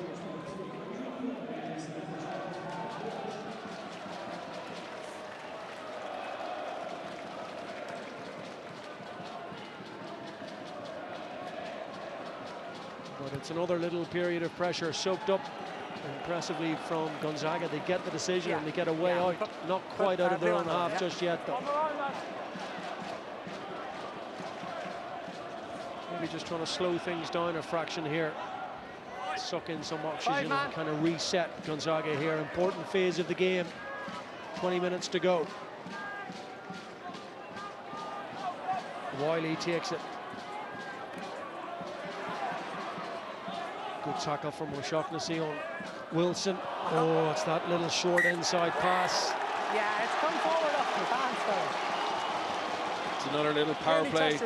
But it's another little period of pressure soaked up impressively from Gonzaga. They get the decision and they get a way out. Not quite out of their own half just yet, though. Maybe just trying to slow things down a fraction here. Suck in some oxygen and kind of reset Gonzaga here. Important phase of the game. 20 minutes to go. Wiley takes it. Good tackle from O'Shaughnessy on Wilson. Oh, it's that little short inside pass. Yeah, it's come forward off the hands though. It's another little power play,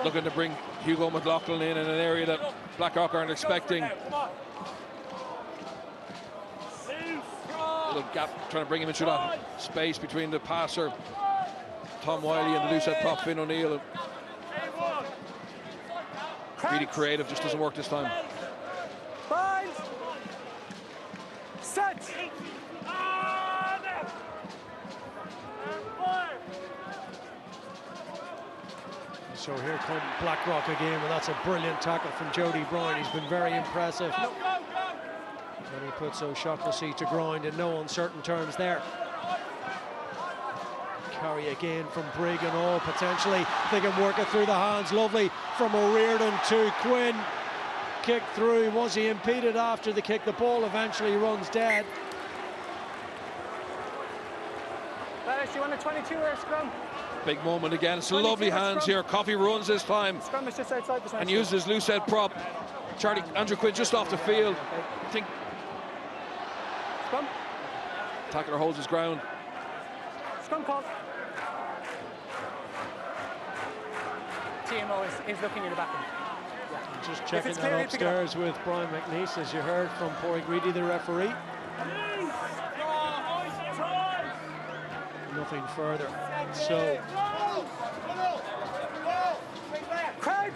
looking to bring Hugo McLaughlin in an area that Blackrock aren't expecting. Little gap, trying to bring him into that space between the passer, Tom Wiley, and the loose head prop, Finn O'Neill. Really creative, just doesn't work this time. Find. Set. So here come Blackrock again, and that's a brilliant tackle from Jody Brown. He's been very impressive. And he puts O'Shaughnessy to ground in no uncertain terms there. Carry again from Brigg, and oh, potentially they can work it through the hands. Lovely from O'Riordan to Quinn. Kick through. Was he impeded after the kick? The ball eventually runs dead. You want a 22-er scrum? Big moment again. It's lovely hands here. Coffey runs this time. Scrum is just outside the and uses loose head prop. Andrew Quinn just off the field. I think Scrum. Tackler holds his ground. Scrum call. TMO is looking in the back. Yeah. Just checking that upstairs with Brian McNeice, as you heard from Pádraig Reedy, the referee. Nothing further. So, crouch.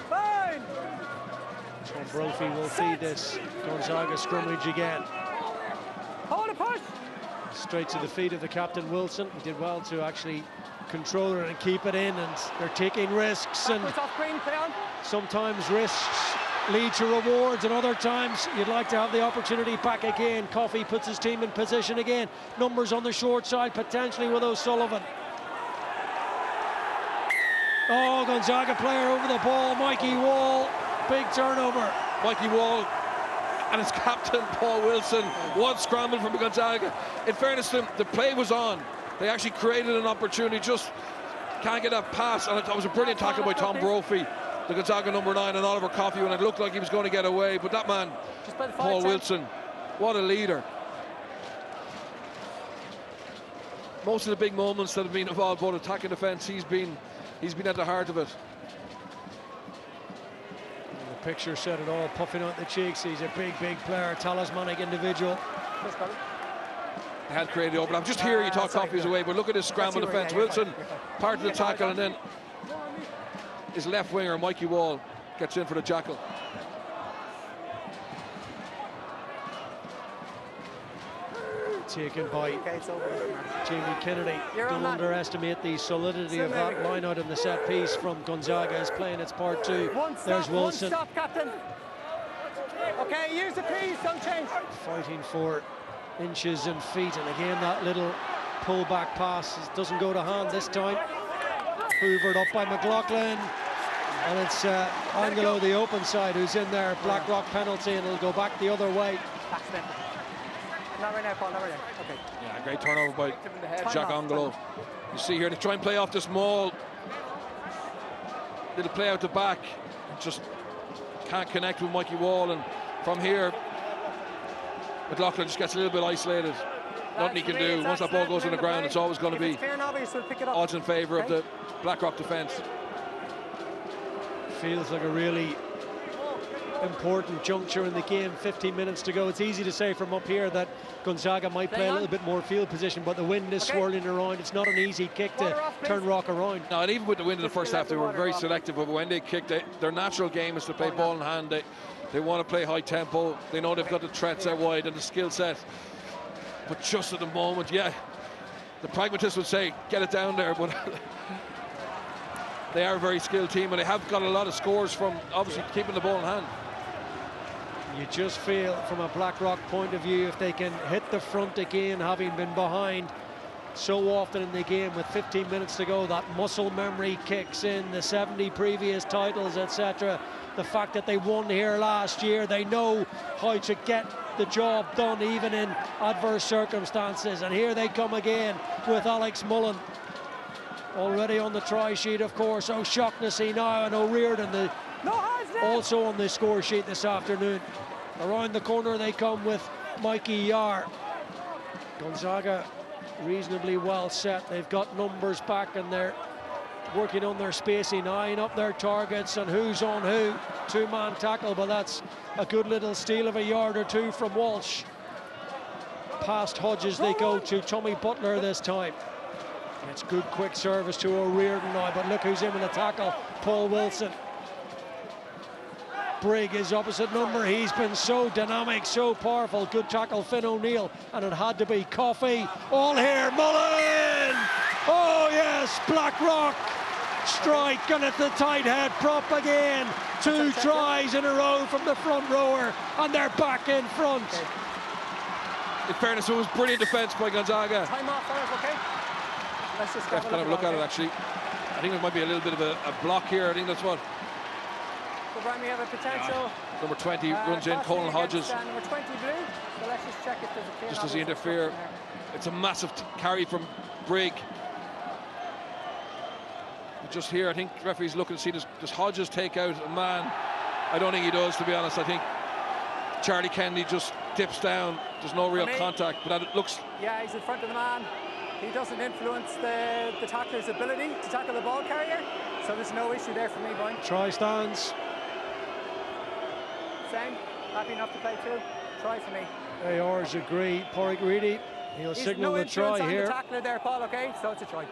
Fine. Tom Brophy will feed this Gonzaga scrimmage again. Hold a push. Straight to the feet of the captain Wilson. He did well to actually control it and keep it in, and they're taking risks, and sometimes risks lead to rewards, and other times you'd like to have the opportunity back again. Coffey puts his team in position again. Numbers on the short side, potentially with O'Sullivan. Oh, Gonzaga player over the ball, Mikey Wall, big turnover. Mikey Wall and his captain Paul Wilson was scrambling from Gonzaga. In fairness to them, the play was on. They actually created an opportunity, just can't get that pass, and it was a brilliant tackle by Tom Brophy, the Gonzaga number 9, and Oliver Coffey, when it looked like he was going to get away. But that man, Paul Wilson, what a leader. Most of the big moments that have been involved, both attack and defence, he's been at the heart of it. And the picture said it all, puffing out the cheeks. He's a big player, talismanic individual. They had created the open. Just here, you thought Coffey was away, but look at his scramble defence. Wilson, part of the tackle, and then his left winger, Mikey Wall, gets in for the jackal. Taken by Jamie Kennedy. Don't underestimate the solidity of that line out in the set piece from Gonzaga. Is playing its part too. There's Wilson. One stop, captain. Okay, use the piece, don't change. Fighting for inches and feet, and again that little pull-back pass doesn't go to hand this time. Hoovered up by McLaughlin, and it's Angelo, the open side, who's in there. Blackrock penalty, and it'll go back the other way. Not right now, Paul, not right now. Okay. Yeah, great turnover by Jack Angelo. You see here, they try and play off this maul. Little play out the back, just can't connect with Mikey Wall, and from here McLaughlin just gets a little bit isolated. Nothing he can do. Once that ball goes on the ground, it's always going to be odds in favour of the Blackrock defence. Feels like a really important juncture in the game. 15 minutes to go. It's easy to say from up here that Gonzaga might play a little bit more field position, but the wind is swirling around. It's not an easy kick to turn rock around. No, and even with the wind in the first half, they were very selective. But when they kicked, their natural game is to play ball in hand. They want to play high tempo. They know they've got the threats out wide and the skill set. But just at the moment, yeah, the pragmatist would say, get it down there. But they are a very skilled team, and they have got a lot of scores from obviously keeping the ball in hand. You just feel from a Blackrock point of view, if they can hit the front again, having been behind so often in the game with 15 minutes to go, that muscle memory kicks in, the 70 previous titles, etc. The fact that they won here last year, they know how to get the job done even in adverse circumstances, and here they come again with Alex Mullen already on the try sheet, of course. O'Shaughnessy now, and O'Riordan also on the score sheet this afternoon. Around the corner they come with Mikey Yar. Gonzaga reasonably well set. They've got numbers back, and they're working on their spacing, eyeing up their targets and who's on who. Two-man tackle, but that's a good little steal of a yard or two from Walsh. Past Hodges they go to Tommy Butler this time. It's good quick service to O'Riordan now, but look who's in with the tackle, Paul Wilson. Brigg is opposite number. He's been so dynamic, so powerful. Good tackle, Finn O'Neill, and it had to be Coffey. All here, Mullen! Oh yes, Blackrock strike, and it's the tight head prop again. Two tries in a row from the front rower, and they're back in front. In fairness, it was brilliant defence by Gonzaga. Time off, okay? Let's just have a look at it, actually. I think there might be a little bit of a block here. I think that's what. Brian, we have a potential. Number 20 runs in, Colin Hodges. Number 20 blue. So let's just check if there's a clear. Just as he interfere. It's a massive carry from Brigg. Just here, I think the referee's looking to see does Hodges take out a man. I don't think he does, to be honest. I think Charlie Kennedy just dips down. There's no real contact, but it looks... Yeah, he's in front of the man. He doesn't influence the tackler's ability to tackle the ball carrier, so there's no issue there for me, Brian. Try stands. Same. Happy enough to play too. Try for me. ARs agree. Porrick Reedy, he'll signal the try here. The tackler there, Paul, okay? So it's a try.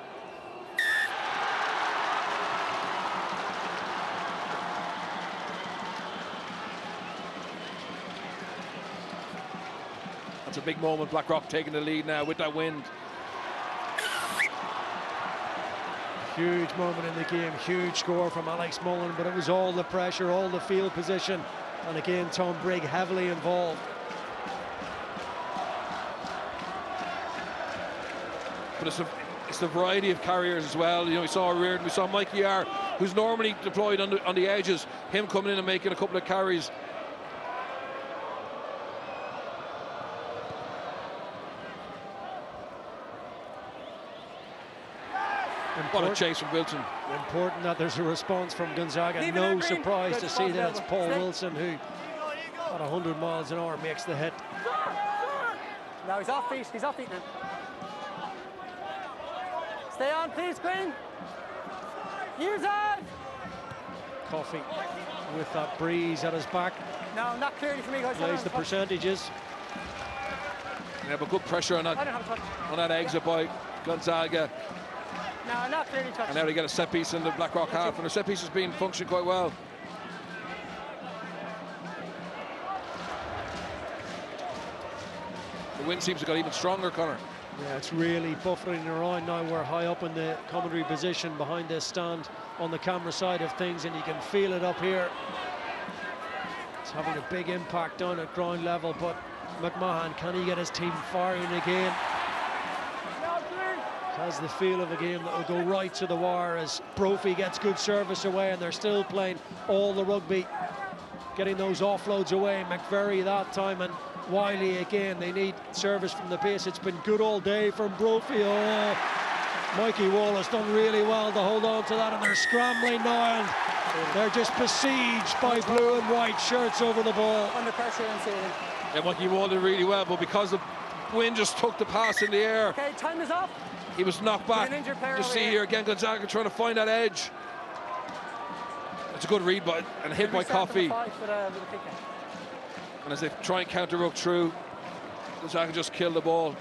That's a big moment. Blackrock taking the lead now with that wind. Huge moment in the game, huge score from Alex Mullen, but it was all the pressure, all the field position, and again Tom Brigg heavily involved. But it's the variety of carriers as well. You know, we saw Reardon, we saw Mikey R, who's normally deployed on the edges, him coming in and making a couple of carries. What a chase from Wilson. Important that there's a response from Gonzaga. No surprise to see that it's Paul Wilson who, at 100 miles an hour, makes the hit. Now he's off feet now. Stay on, please, Green. Use on. Coffey with that breeze at his back. No, not clearly for me, guys. Plays the percentages. Yeah, but good pressure on that exit by Gonzaga. No, not clearly touched. And now they get a set piece in the Blackrock half, and the set piece has been functioning quite well. The wind seems to have got even stronger, Conor. Yeah, it's really buffering around now. We're high up in the commentary position behind this stand on the camera side of things, and you can feel it up here. It's having a big impact down at ground level, but McMahon, can he get his team firing again? Has the feel of a game that will go right to the wire as Brophy gets good service away, and they're still playing all the rugby, getting those offloads away. McVerry that time, and Wiley again. They need service from the base. It's been good all day from Brophy. Oh, Mikey Wallace done really well to hold on to that, and they're scrambling now, and they're just besieged by blue and white shirts over the ball. Under pressure and sailing. Yeah, Mikey Wallace did really well, but because the wind just took the pass in the air. Okay, time is up. He was knocked back. Just see here again, Gonzaga trying to find that edge. It's a good read and hit by Coffey. And as they try and counter ruck through, Gonzaga just killed the ball.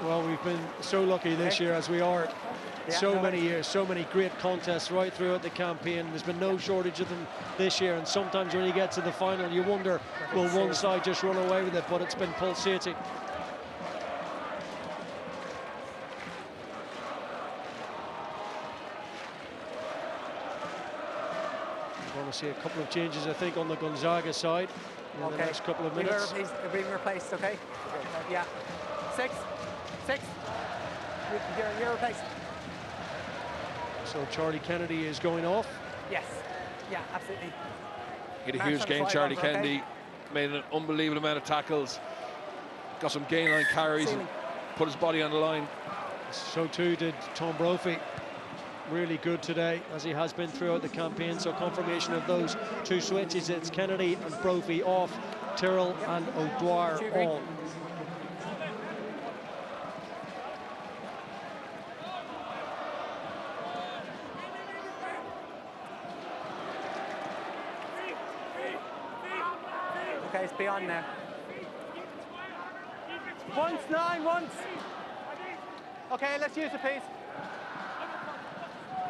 Well, we've been so lucky this year, as we are so many years, so many great contests right throughout the campaign. There's been no shortage of them this year, and sometimes when you get to the final you wonder, will one side just run away with it? But it's been pulsating. We're going to see a couple of changes, I think, on the Gonzaga side in the next couple of minutes. Being replaced, okay? Yeah. Six. You're replaced. So Charlie Kennedy is going off. Yes. Yeah, absolutely. Hit a huge gain, Charlie Kennedy. Made an unbelievable amount of tackles. Got some gain line carries and put his body on the line. So too did Tom Brophy. Really good today, as he has been throughout the campaign. So confirmation of those two switches. It's Kennedy and Brophy off, Tyrrell and O'Dwyer on. Okay, it's beyond now. Once. Okay, let's use the piece.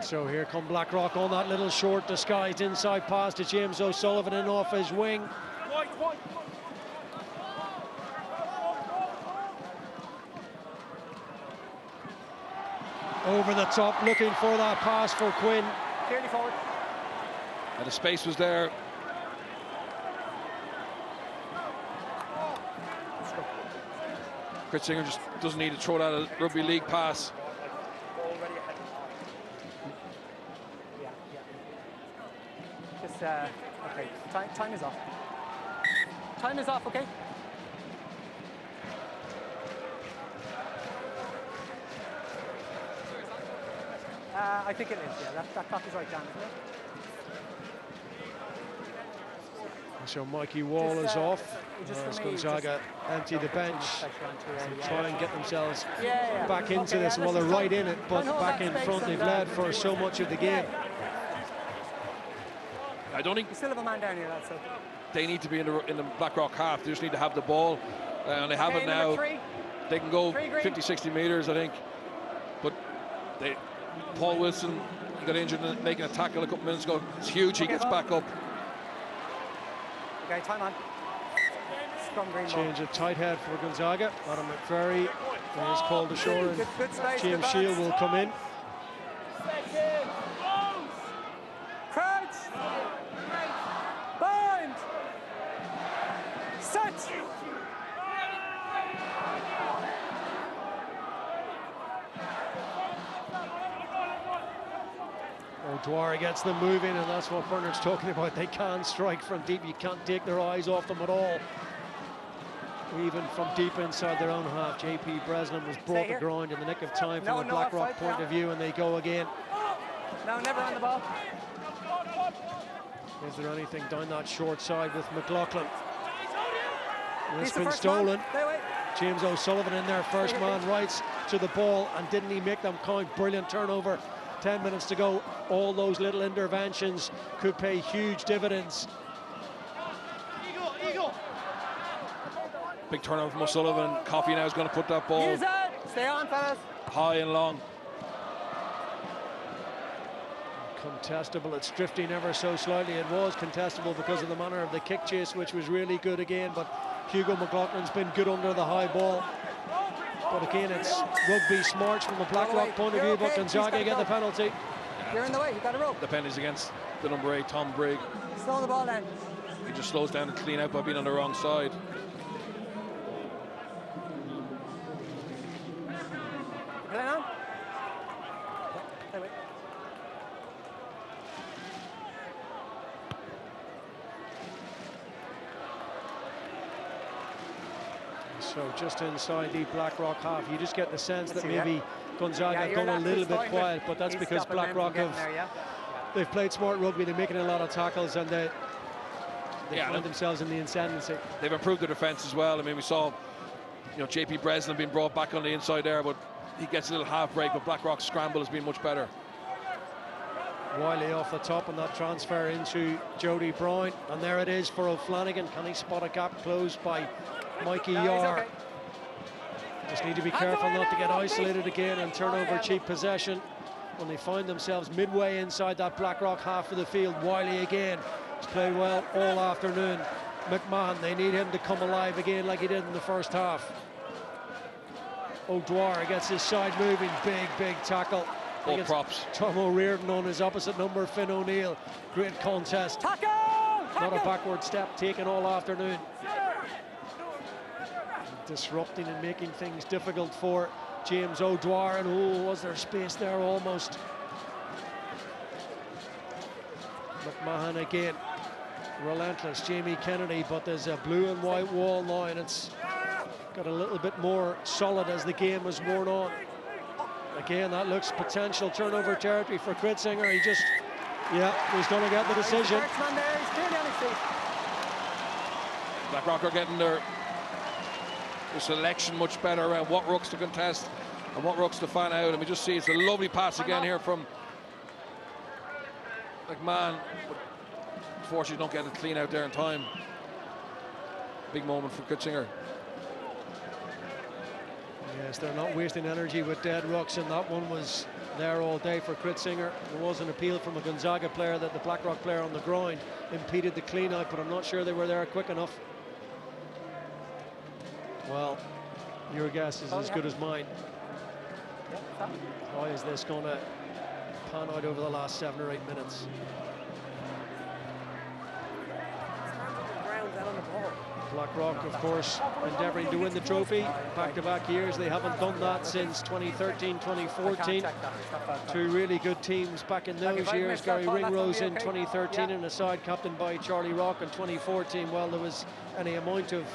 So here come Blackrock on that little short disguised inside pass to James O'Sullivan and off his wing. Over the top, looking for that pass for Quinn. Clearly forward. And the space was there. Kritzinger just doesn't need to throw that a rugby league pass. Just, okay, time is off. Time is off, okay? I think it is, yeah. That clock is right down, isn't it? So Mikey Wall is off. As Gonzaga empty the bench to try and get themselves back into this. Well, they're right in it, but back in front. They've led for so much of the game. I don't think you still have a man down here, lad, so they need to be in the Blackrock half. They just need to have the ball, and they have it now. They can go 50, 60 meters, I think. But Paul Wilson got injured in making a tackle a couple minutes ago. It's huge. He gets back up. Okay, time on. Change of tight head for Gonzaga. Adam McVerry is called ashore, and James Shield will come in. Crouch. Bind. Set. O'Dwyer gets them moving, and that's what Bernard's talking about. They can strike from deep. You can't take their eyes off them at all. Even from deep inside their own half. JP Breslin was brought to ground in the nick of time from a Blackrock point of view, and they go again. No, never on the ball. Is there anything down that short side with McLaughlin? It's been stolen. James O'Sullivan in there, first man, rights to the ball, and didn't he make them count? Brilliant turnover. 10 minutes to go. All those little interventions could pay huge dividends. Big turnover from O'Sullivan. Coffey now is going to put that ball stay on, fellas. High and long. Contestable. It's drifting ever so slightly. It was contestable because of the manner of the kick chase, which was really good again, but Hugo McLaughlin's been good under the high ball. But again, it's rugby smarts from a Blackrock point of view, but Gonzaga get the penalty. You're in the way, you got a rope. The penalty's against the number 8, Tom Brigg. Slow the ball then. He just slows down and clean out by being on the wrong side. Playing on? So just inside the Blackrock half, you just get the sense that maybe Gonzaga have gone a little bit quiet, but that's because Blackrock they've played smart rugby. They're making a lot of tackles, and they find themselves in the ascendancy. They've improved their defence as well. I mean, we saw, JP Breslin being brought back on the inside there, but he gets a little half break. But Blackrock's scramble has been much better. Wiley off the top on that transfer into Jody Brown, and there it is for O'Flanagan. Can he spot a gap closed by Mikey Yar? Okay. Just need to be careful not to get isolated again and turn over cheap possession when they find themselves midway inside that Blackrock half of the field. Wiley again has played well all afternoon. McMahon, they need him to come alive again like he did in the first half. O'Dwyer gets his side moving, big tackle. All props. Tom O'Riordan on his opposite number, Finn O'Neill. Great contest. Tackle! Not a backward step taken all afternoon. Disrupting and making things difficult for James O'Dwyer, and was there space there almost. McMahon again, relentless. Jamie Kennedy, but there's a blue and white wall now, and it's got a little bit more solid as the game has worn on. Again, that looks potential turnover territory for Kritzinger. He's going to get the decision. Blackrock are getting their selection much better around what rucks to contest and what rucks to fan out. And we just see it's a lovely pass again here from McMahon. But unfortunately, don't get it clean out there in time. Big moment for Kritzinger. Yes, they're not wasting energy with dead rucks, and that one was there all day for Kritzinger. There was an appeal from a Gonzaga player that the Blackrock player on the ground impeded the clean out, but I'm not sure they were there quick enough. Well, your guess is as good as mine. How is this going to pan out over the last 7 or 8 minutes? Blackrock, of course, endeavouring to win the trophy. Back-to-back years, they haven't done that since 2013, 2014. Two really good teams back in those years. Gary Ringrose in 2013 and a side captained by Charlie Rock in 2014. Well, there was any amount of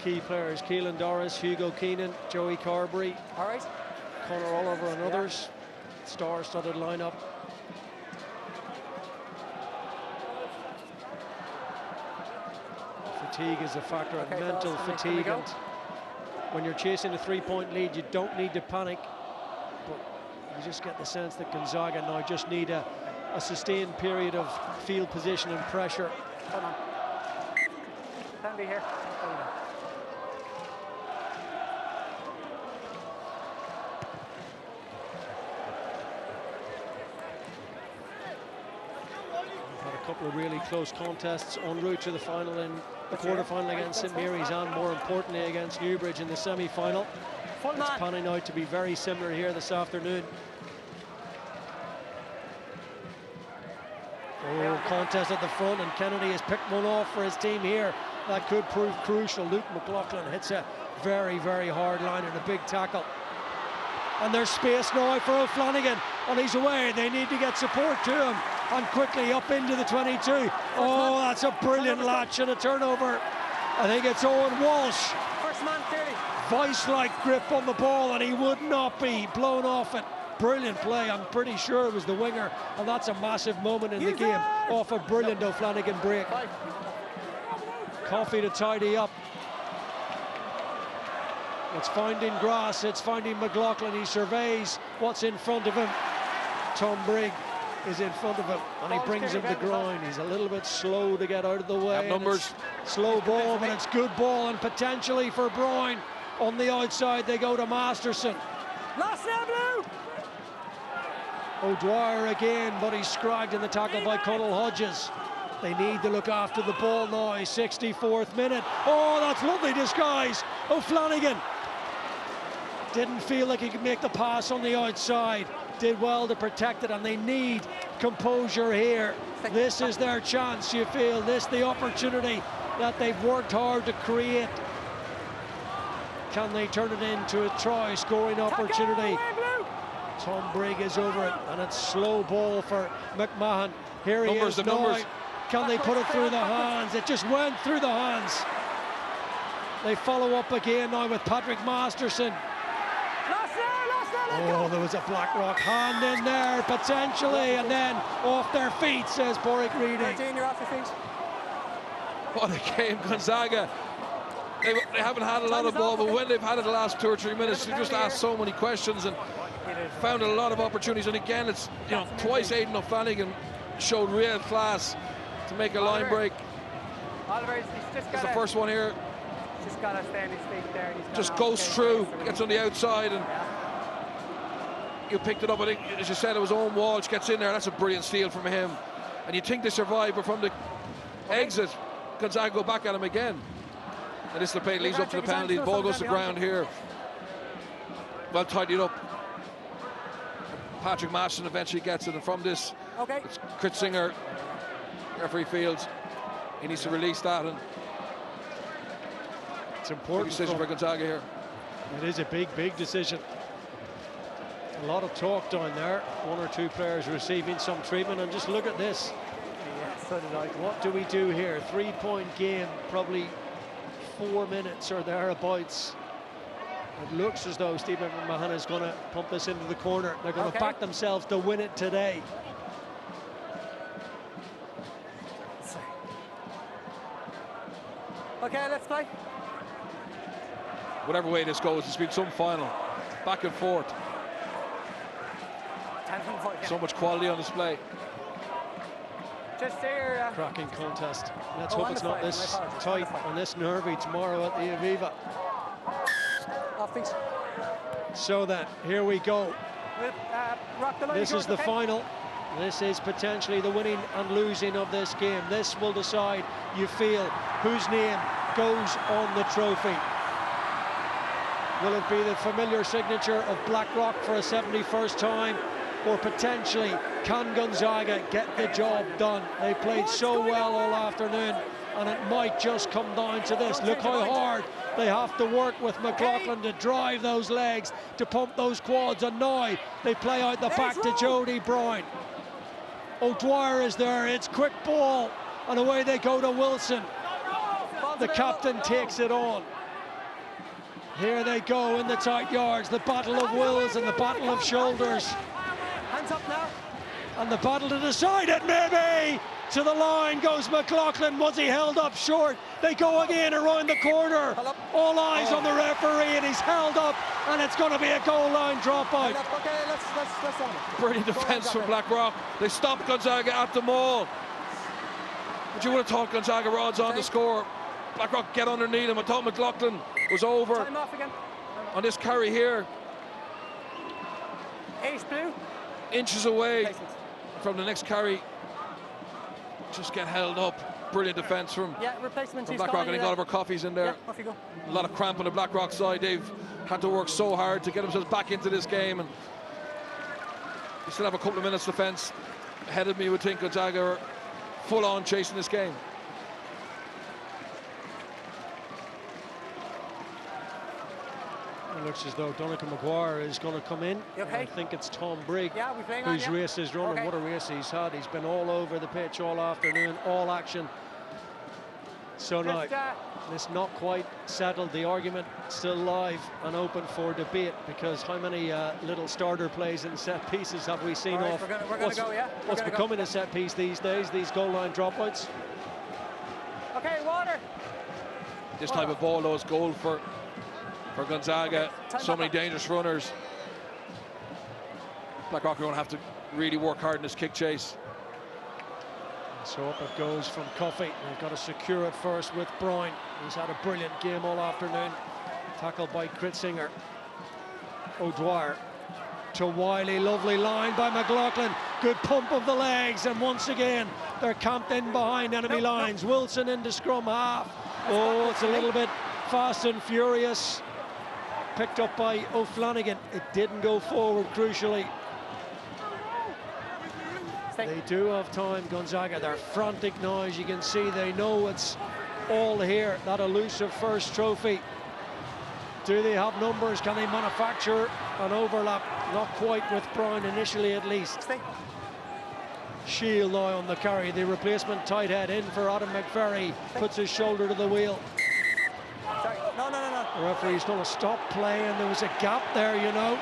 key players. Keelan Doris, Hugo Keenan, Joey Carberry, Conor Oliver and others. star-studded lineup. Fatigue is a factor, and mental fatigue. And when you're chasing a 3-point lead, you don't need to panic. But you just get the sense that Gonzaga now just need a sustained period of field position and pressure. Hold on. Can't be here. Had a couple of really close contests en route to the final in the quarterfinal against St Mary's, and more importantly against Newbridge in the semi-final. It's panning out to be very similar here this afternoon. Oh, contest at the front, and Kennedy has picked one off for his team here. That could prove crucial. Luke McLaughlin hits a very, very hard line and a big tackle. And there's space now for O'Flanagan, and he's away. They need to get support to him, and quickly up into the 22. Oh, that's a brilliant latch and a turnover. I think it's Owen Walsh. First man, clearly. Vice-like grip on the ball, and he would not be blown off it. Brilliant play. I'm pretty sure it was the winger, and that's a massive moment in the game off a brilliant O'Flanagan break. Coffey to tidy up. It's finding grass, it's finding McLaughlin. He surveys what's in front of him. Tom Brigg is in front of him, and he brings him to ground. He's a little bit slow to get out of the way. Numbers. Slow ball, but it's good ball, and potentially for Brown. On the outside, they go to Masterson. Last now, Blue! O'Dwyer again, but he's scragged in the tackle by Conal Hodges. They need to look after the ball now. 64th minute. Oh, that's lovely disguise. O'Flanagan didn't feel like he could make the pass on the outside. Did well to protect it, and they need composure here. This is their chance, you feel. This the opportunity that they've worked hard to create. Can they turn it into a try scoring opportunity? Tom Brigg is over it, and it's slow ball for McMahon. Here he is now. Can they put it through the hands? It just went through the hands. They follow up again now with Patrick Masterson. Oh, there was a Blackrock hand in there, potentially, and then off their feet, says Boric Reedy. You're off your feet. What a game, Gonzaga. They haven't had a lot of ball, but when they've had it the last 2 or 3 minutes, they've just asked so many questions and found a lot of opportunities. And again, it's twice Aidan O'Flanagan showed real class to make a line break. It's the first one here. Just got to stay on his feet there. Just goes through, gets on the outside, and you picked it up. I think, as you said, it was Owen Walsh gets in there. That's a brilliant steal from him. And you think they survive, but from the exit, Gonzaga go back at him again. And this is the play, leads up to the penalty. The ball goes to the ground here. Well tidied up. Patrick Masterson eventually gets it, and from this, it's Kritzinger, referee Fields. He needs to release that, and it's important decision for Gonzaga here. It is a big decision. A lot of talk down there. 1 or 2 players receiving some treatment, and just look at this. What do we do here? 3-point game, probably 4 minutes or thereabouts. It looks as though Stephen McMahon is going to pump this into the corner. They're going to back themselves to win it today. Okay, let's play. Whatever way this goes, it's been some final. Back and forth. So much quality on display. Just here. Cracking contest. Let's hope it's not this tight and this nervy tomorrow at the Aviva. So then, here we go. This is the final. This is potentially the winning and losing of this game. This will decide, you feel, whose name goes on the trophy. Will it be the familiar signature of Blackrock for a 71st time? Or potentially, can Gonzaga get the job done? They played so well all afternoon, and it might just come down to this. Look how hard they have to work with McLaughlin to drive those legs, to pump those quads, and now they play out the back to Jody Brown. O'Dwyer is there, it's quick ball, and away they go to Wilson. The captain takes it on. Here they go in the tight yards, the battle of wills and the battle of shoulders. Hands up now. And the battle to decide it, maybe! To the line goes McLaughlin. Was he held up short? They go again around the corner. All eyes on the referee, and he's held up, and it's going to be a goal line dropout. Okay, let's on it. Brilliant defence from Blackrock. They stopped Gonzaga at the maul. But you would have thought Gonzaga were odds on to score. Blackrock get underneath him. I thought McLaughlin was over Time off again. on this carry here. Ace blue. Inches away from the next carry. Just get held up. Brilliant defence from replacement Blackrock. I think Oliver Coffey's in there. Yeah, off you go. A lot of cramp on the Blackrock side. They've had to work so hard to get themselves back into this game, and you still have a couple of minutes defence ahead of me. Would think Gonzaga are full on chasing this game. It looks as though Donnacha Maguire is going to come in. Okay? I think it's Tom Brigg whose on, race is running. Okay. What a race he's had. He's been all over the pitch all afternoon, all action. So now, it's not quite settled. The argument still live and open for debate, because how many little starter plays and set pieces have we seen off? What's becoming a set piece these days, these goal line dropouts? Okay, water. This type of ball, though, is goal for Gonzaga. So many dangerous runners. Blackrock are going to have to really work hard in this kick chase. So up it goes from Coffey. They've got to secure it first with Brown. He's had a brilliant game all afternoon. Tackled by Kritzinger. O'Dwyer to Wiley. Lovely line by McLaughlin. Good pump of the legs, and once again they're camped in behind enemy lines. Wilson into scrum half. Oh, it's a little bit fast and furious. Picked up by O'Flanagan. It didn't go forward, crucially. They do have time, Gonzaga. They're frantic now, as you can see. They know it's all here, that elusive first trophy. Do they have numbers? Can they manufacture an overlap? Not quite with Brown initially, at least. Shield now on the carry. The replacement tight head in for Adam McVerry. Puts his shoulder to the wheel. Sorry. No. The referee's going to stop play, and there was a gap there, you know.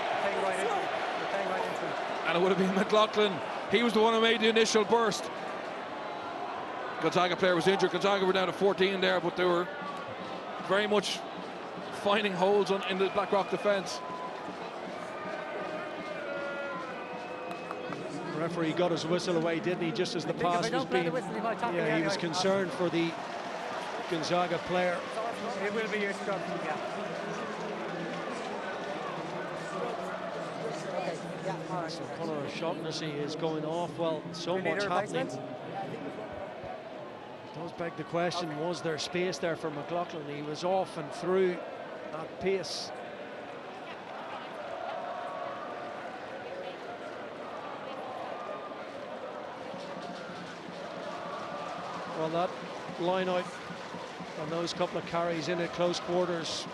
And it would have been McLaughlin. He was the one who made the initial burst. Gonzaga player was injured. Gonzaga were down to 14 there, but they were very much finding holes in the Blackrock defence. The referee got his whistle away, didn't he, just as the pass was being... Yeah, he was concerned for the Gonzaga player. It will be your scrum, So Conor O'Shaughnessy is going off. Well, so much happening. It does beg the question, was there space there for McLaughlin? He was off and through at pace. Well, that line out on those couple of carries in at close quarters,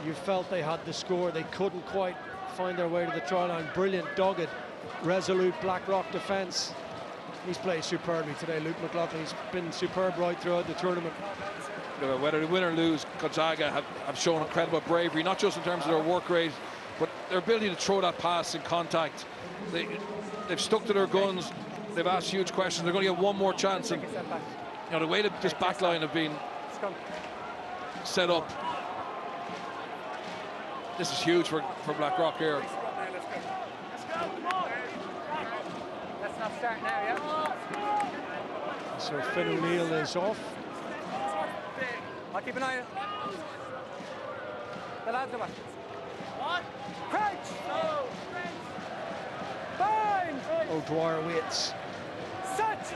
you felt they had the score. They couldn't quite find their way to the try line. Brilliant, dogged, resolute Blackrock defence. He's played superbly today, Luke McLaughlin. He's been superb right throughout the tournament. Whether they win or lose, Gonzaga have shown incredible bravery, not just in terms of their work rate, but their ability to throw that pass in contact. They've stuck to their guns. They've asked huge questions. They're going to get one more chance. And you know, the way that this back line have been set up, this is huge for Blackrock here. Let's not start now, yeah? So Finn O'Neill is off. I'll keep an eye on it. The lads are back. What? Crouch! No! Bind! O'Dwyer waits. Set!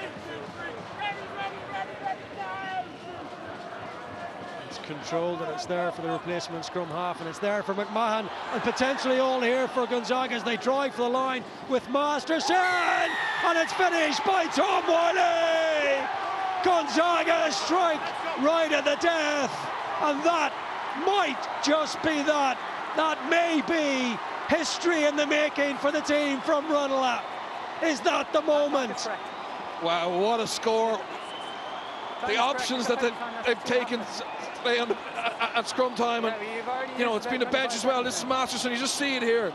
It's controlled, and it's there for the replacement scrum half, and it's there for McMahon, and potentially all here for Gonzaga as they drive for the line with Masterson, and it's finished by Tom Wiley. Gonzaga strike right at the death, and that might just be that. That may be history in the making for the team from Ranelagh. Is that the moment? Wow, what a score. The options that they've taken at scrum time, and you know, it's been a bench as well. This is Masterson, you just see it here.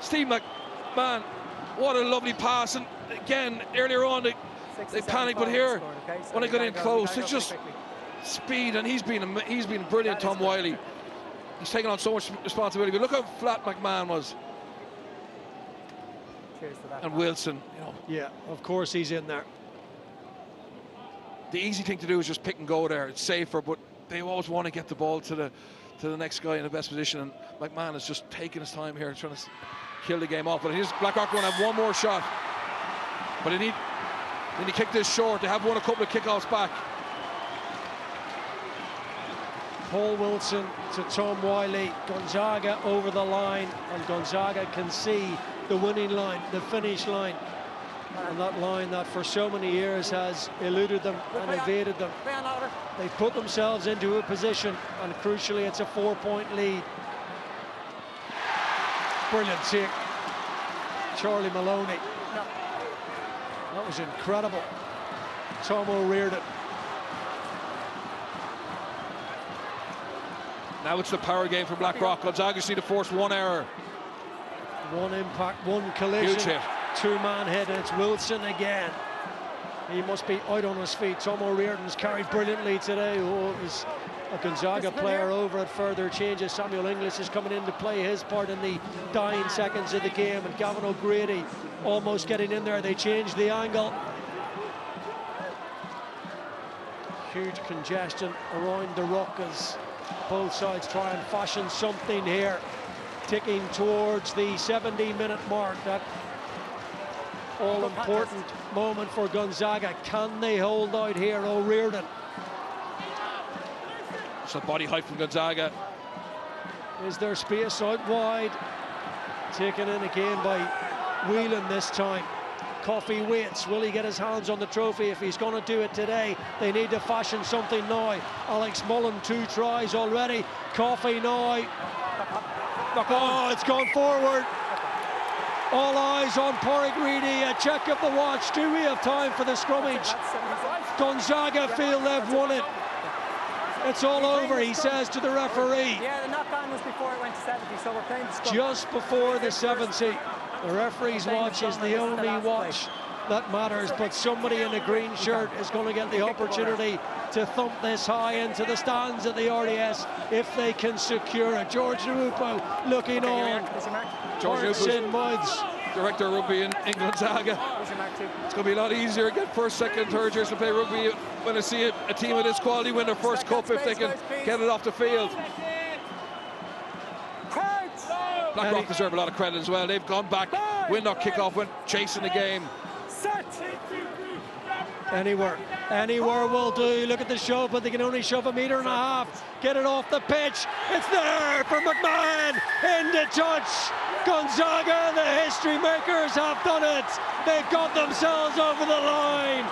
Steve McMahon What a lovely pass. And again, earlier on, they panicked, but here, when they got in close, it's just speed, and he's been brilliant, Tom Wiley. He's taken on so much responsibility. But look how flat McMahon was. Cheers to that. And Wilson, you know. Yeah, of course he's in there. The easy thing to do is just pick and go there. It's safer, but they always want to get the ball to the next guy in the best position, and McMahon is just taking his time here, trying to kill the game off. But here's Blackrock going to have one more shot. But they need to kick this short. They have won a couple of kickoffs back. Paul Wilson to Tom Wiley. Gonzaga over the line, and Gonzaga can see the winning line, the finish line. And that line that for so many years has eluded them and evaded them. They put themselves into a position, and crucially it's a 4-point lead. Brilliant take. Charlie Maloney. That was incredible. Tom O'Riordan. Now it's the power game for Blackrock. Gonzaga just need to force one error. One impact, one collision. Huge hit. Two-man hit, and it's Wilson again. He must be out on his feet. Tom O'Riordan's carried brilliantly today. Oh, is a Gonzaga player over at further changes. Samuel Inglis is coming in to play his part in the dying seconds of the game, and Gavin O'Grady almost getting in there. They changed the angle. Huge congestion around the ruck as both sides try and fashion something here. Ticking towards the 17-minute mark. That all-important moment for Gonzaga. Can they hold out here? O'Riordan. It's a body height from Gonzaga. Is there space out wide? Taken in again by Whelan this time. Coffey waits. Will he get his hands on the trophy? If he's going to do it today, they need to fashion something now. Alex Mullen, 2 tries already. Coffey now. Oh, it's gone forward. All eyes on Porrick Reedy. A check of the watch. Do we have time for the scrummage? Gonzaga feel they've won it. It's all over, he says to the referee. Yeah, the knock-on was before it went to 70, so we're playing the scrum. Just before the 70. The referee's watch is the only watch that matters, but somebody in a green shirt is going to get the opportunity to thump this high into the stands at the RDS if they can secure it. George Nwupo looking on. George Nwupo, director of rugby in Gonzaga. It's going to be a lot easier to get first, second, third years to play rugby when I see a team of this quality win their first cup if they can get it off the field. Blackrock deserve a lot of credit as well. They've gone back, win that kickoff, went chasing the game. Anywhere will do. Look at the shove, but they can only shove 1.5 meters. Get it off the pitch. It's there for McMahon. Into touch. Gonzaga, the history makers, have done it. They've got themselves over the line.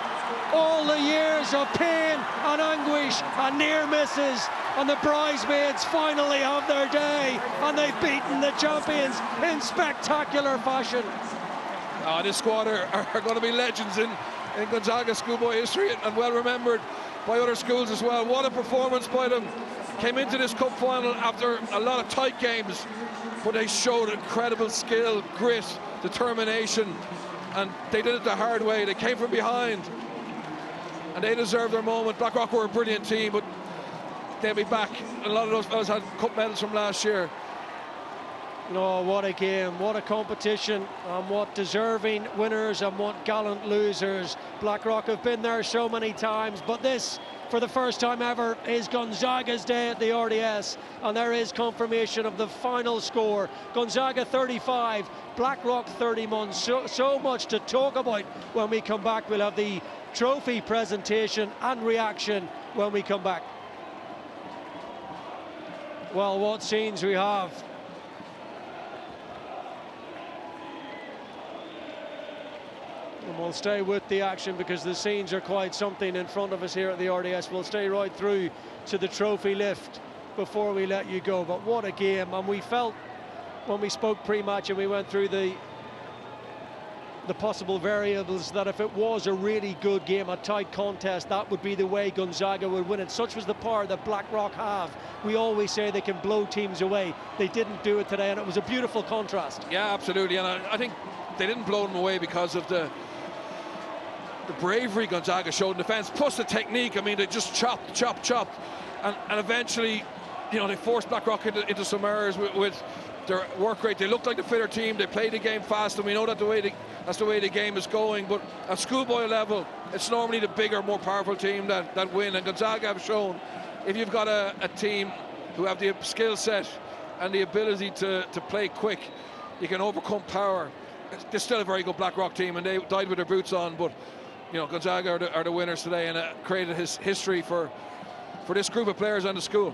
All the years of pain and anguish and near misses, and the bridesmaids finally have their day, and they've beaten the champions in spectacular fashion. This squad are going to be legends in Gonzaga schoolboy history, and well remembered by other schools as well. What a performance by them. Came into this cup final after a lot of tight games, but they showed incredible skill, grit, determination, and they did it the hard way. They came from behind, and they deserved their moment. Blackrock were a brilliant team, but they'll be back. A lot of those fellas had cup medals from last year. No, what a game, what a competition, and what deserving winners and what gallant losers. Blackrock have been there so many times, but this, for the first time ever, is Gonzaga's day at the RDS, and there is confirmation of the final score. Gonzaga 35, Blackrock 31. So much to talk about when we come back. We'll have the trophy presentation and reaction when we come back. Well, what scenes we have. And we'll stay with the action because the scenes are quite something in front of us here at the RDS. We'll stay right through to the trophy lift before we let you go. But what a game. And we felt when we spoke pre-match and we went through the possible variables that if it was a really good game, a tight contest, that would be the way Gonzaga would win it. Such was the power that Blackrock have. We always say they can blow teams away. They didn't do it today, and it was a beautiful contrast. Yeah, absolutely. And I think they didn't blow them away because of the bravery Gonzaga showed in defence, plus the technique. I mean, they just chopped, and eventually, you know, they forced Blackrock into some errors with their work rate. They looked like the fitter team. They played the game fast, and we know that that's the way the game is going. But at schoolboy level, it's normally the bigger, more powerful team that win. And Gonzaga have shown, if you've got a team who have the skill set and the ability to play quick, you can overcome power. They're still a very good Blackrock team, and they died with their boots on. But you know, Gonzaga are the winners today, and it created his history for this group of players and the school.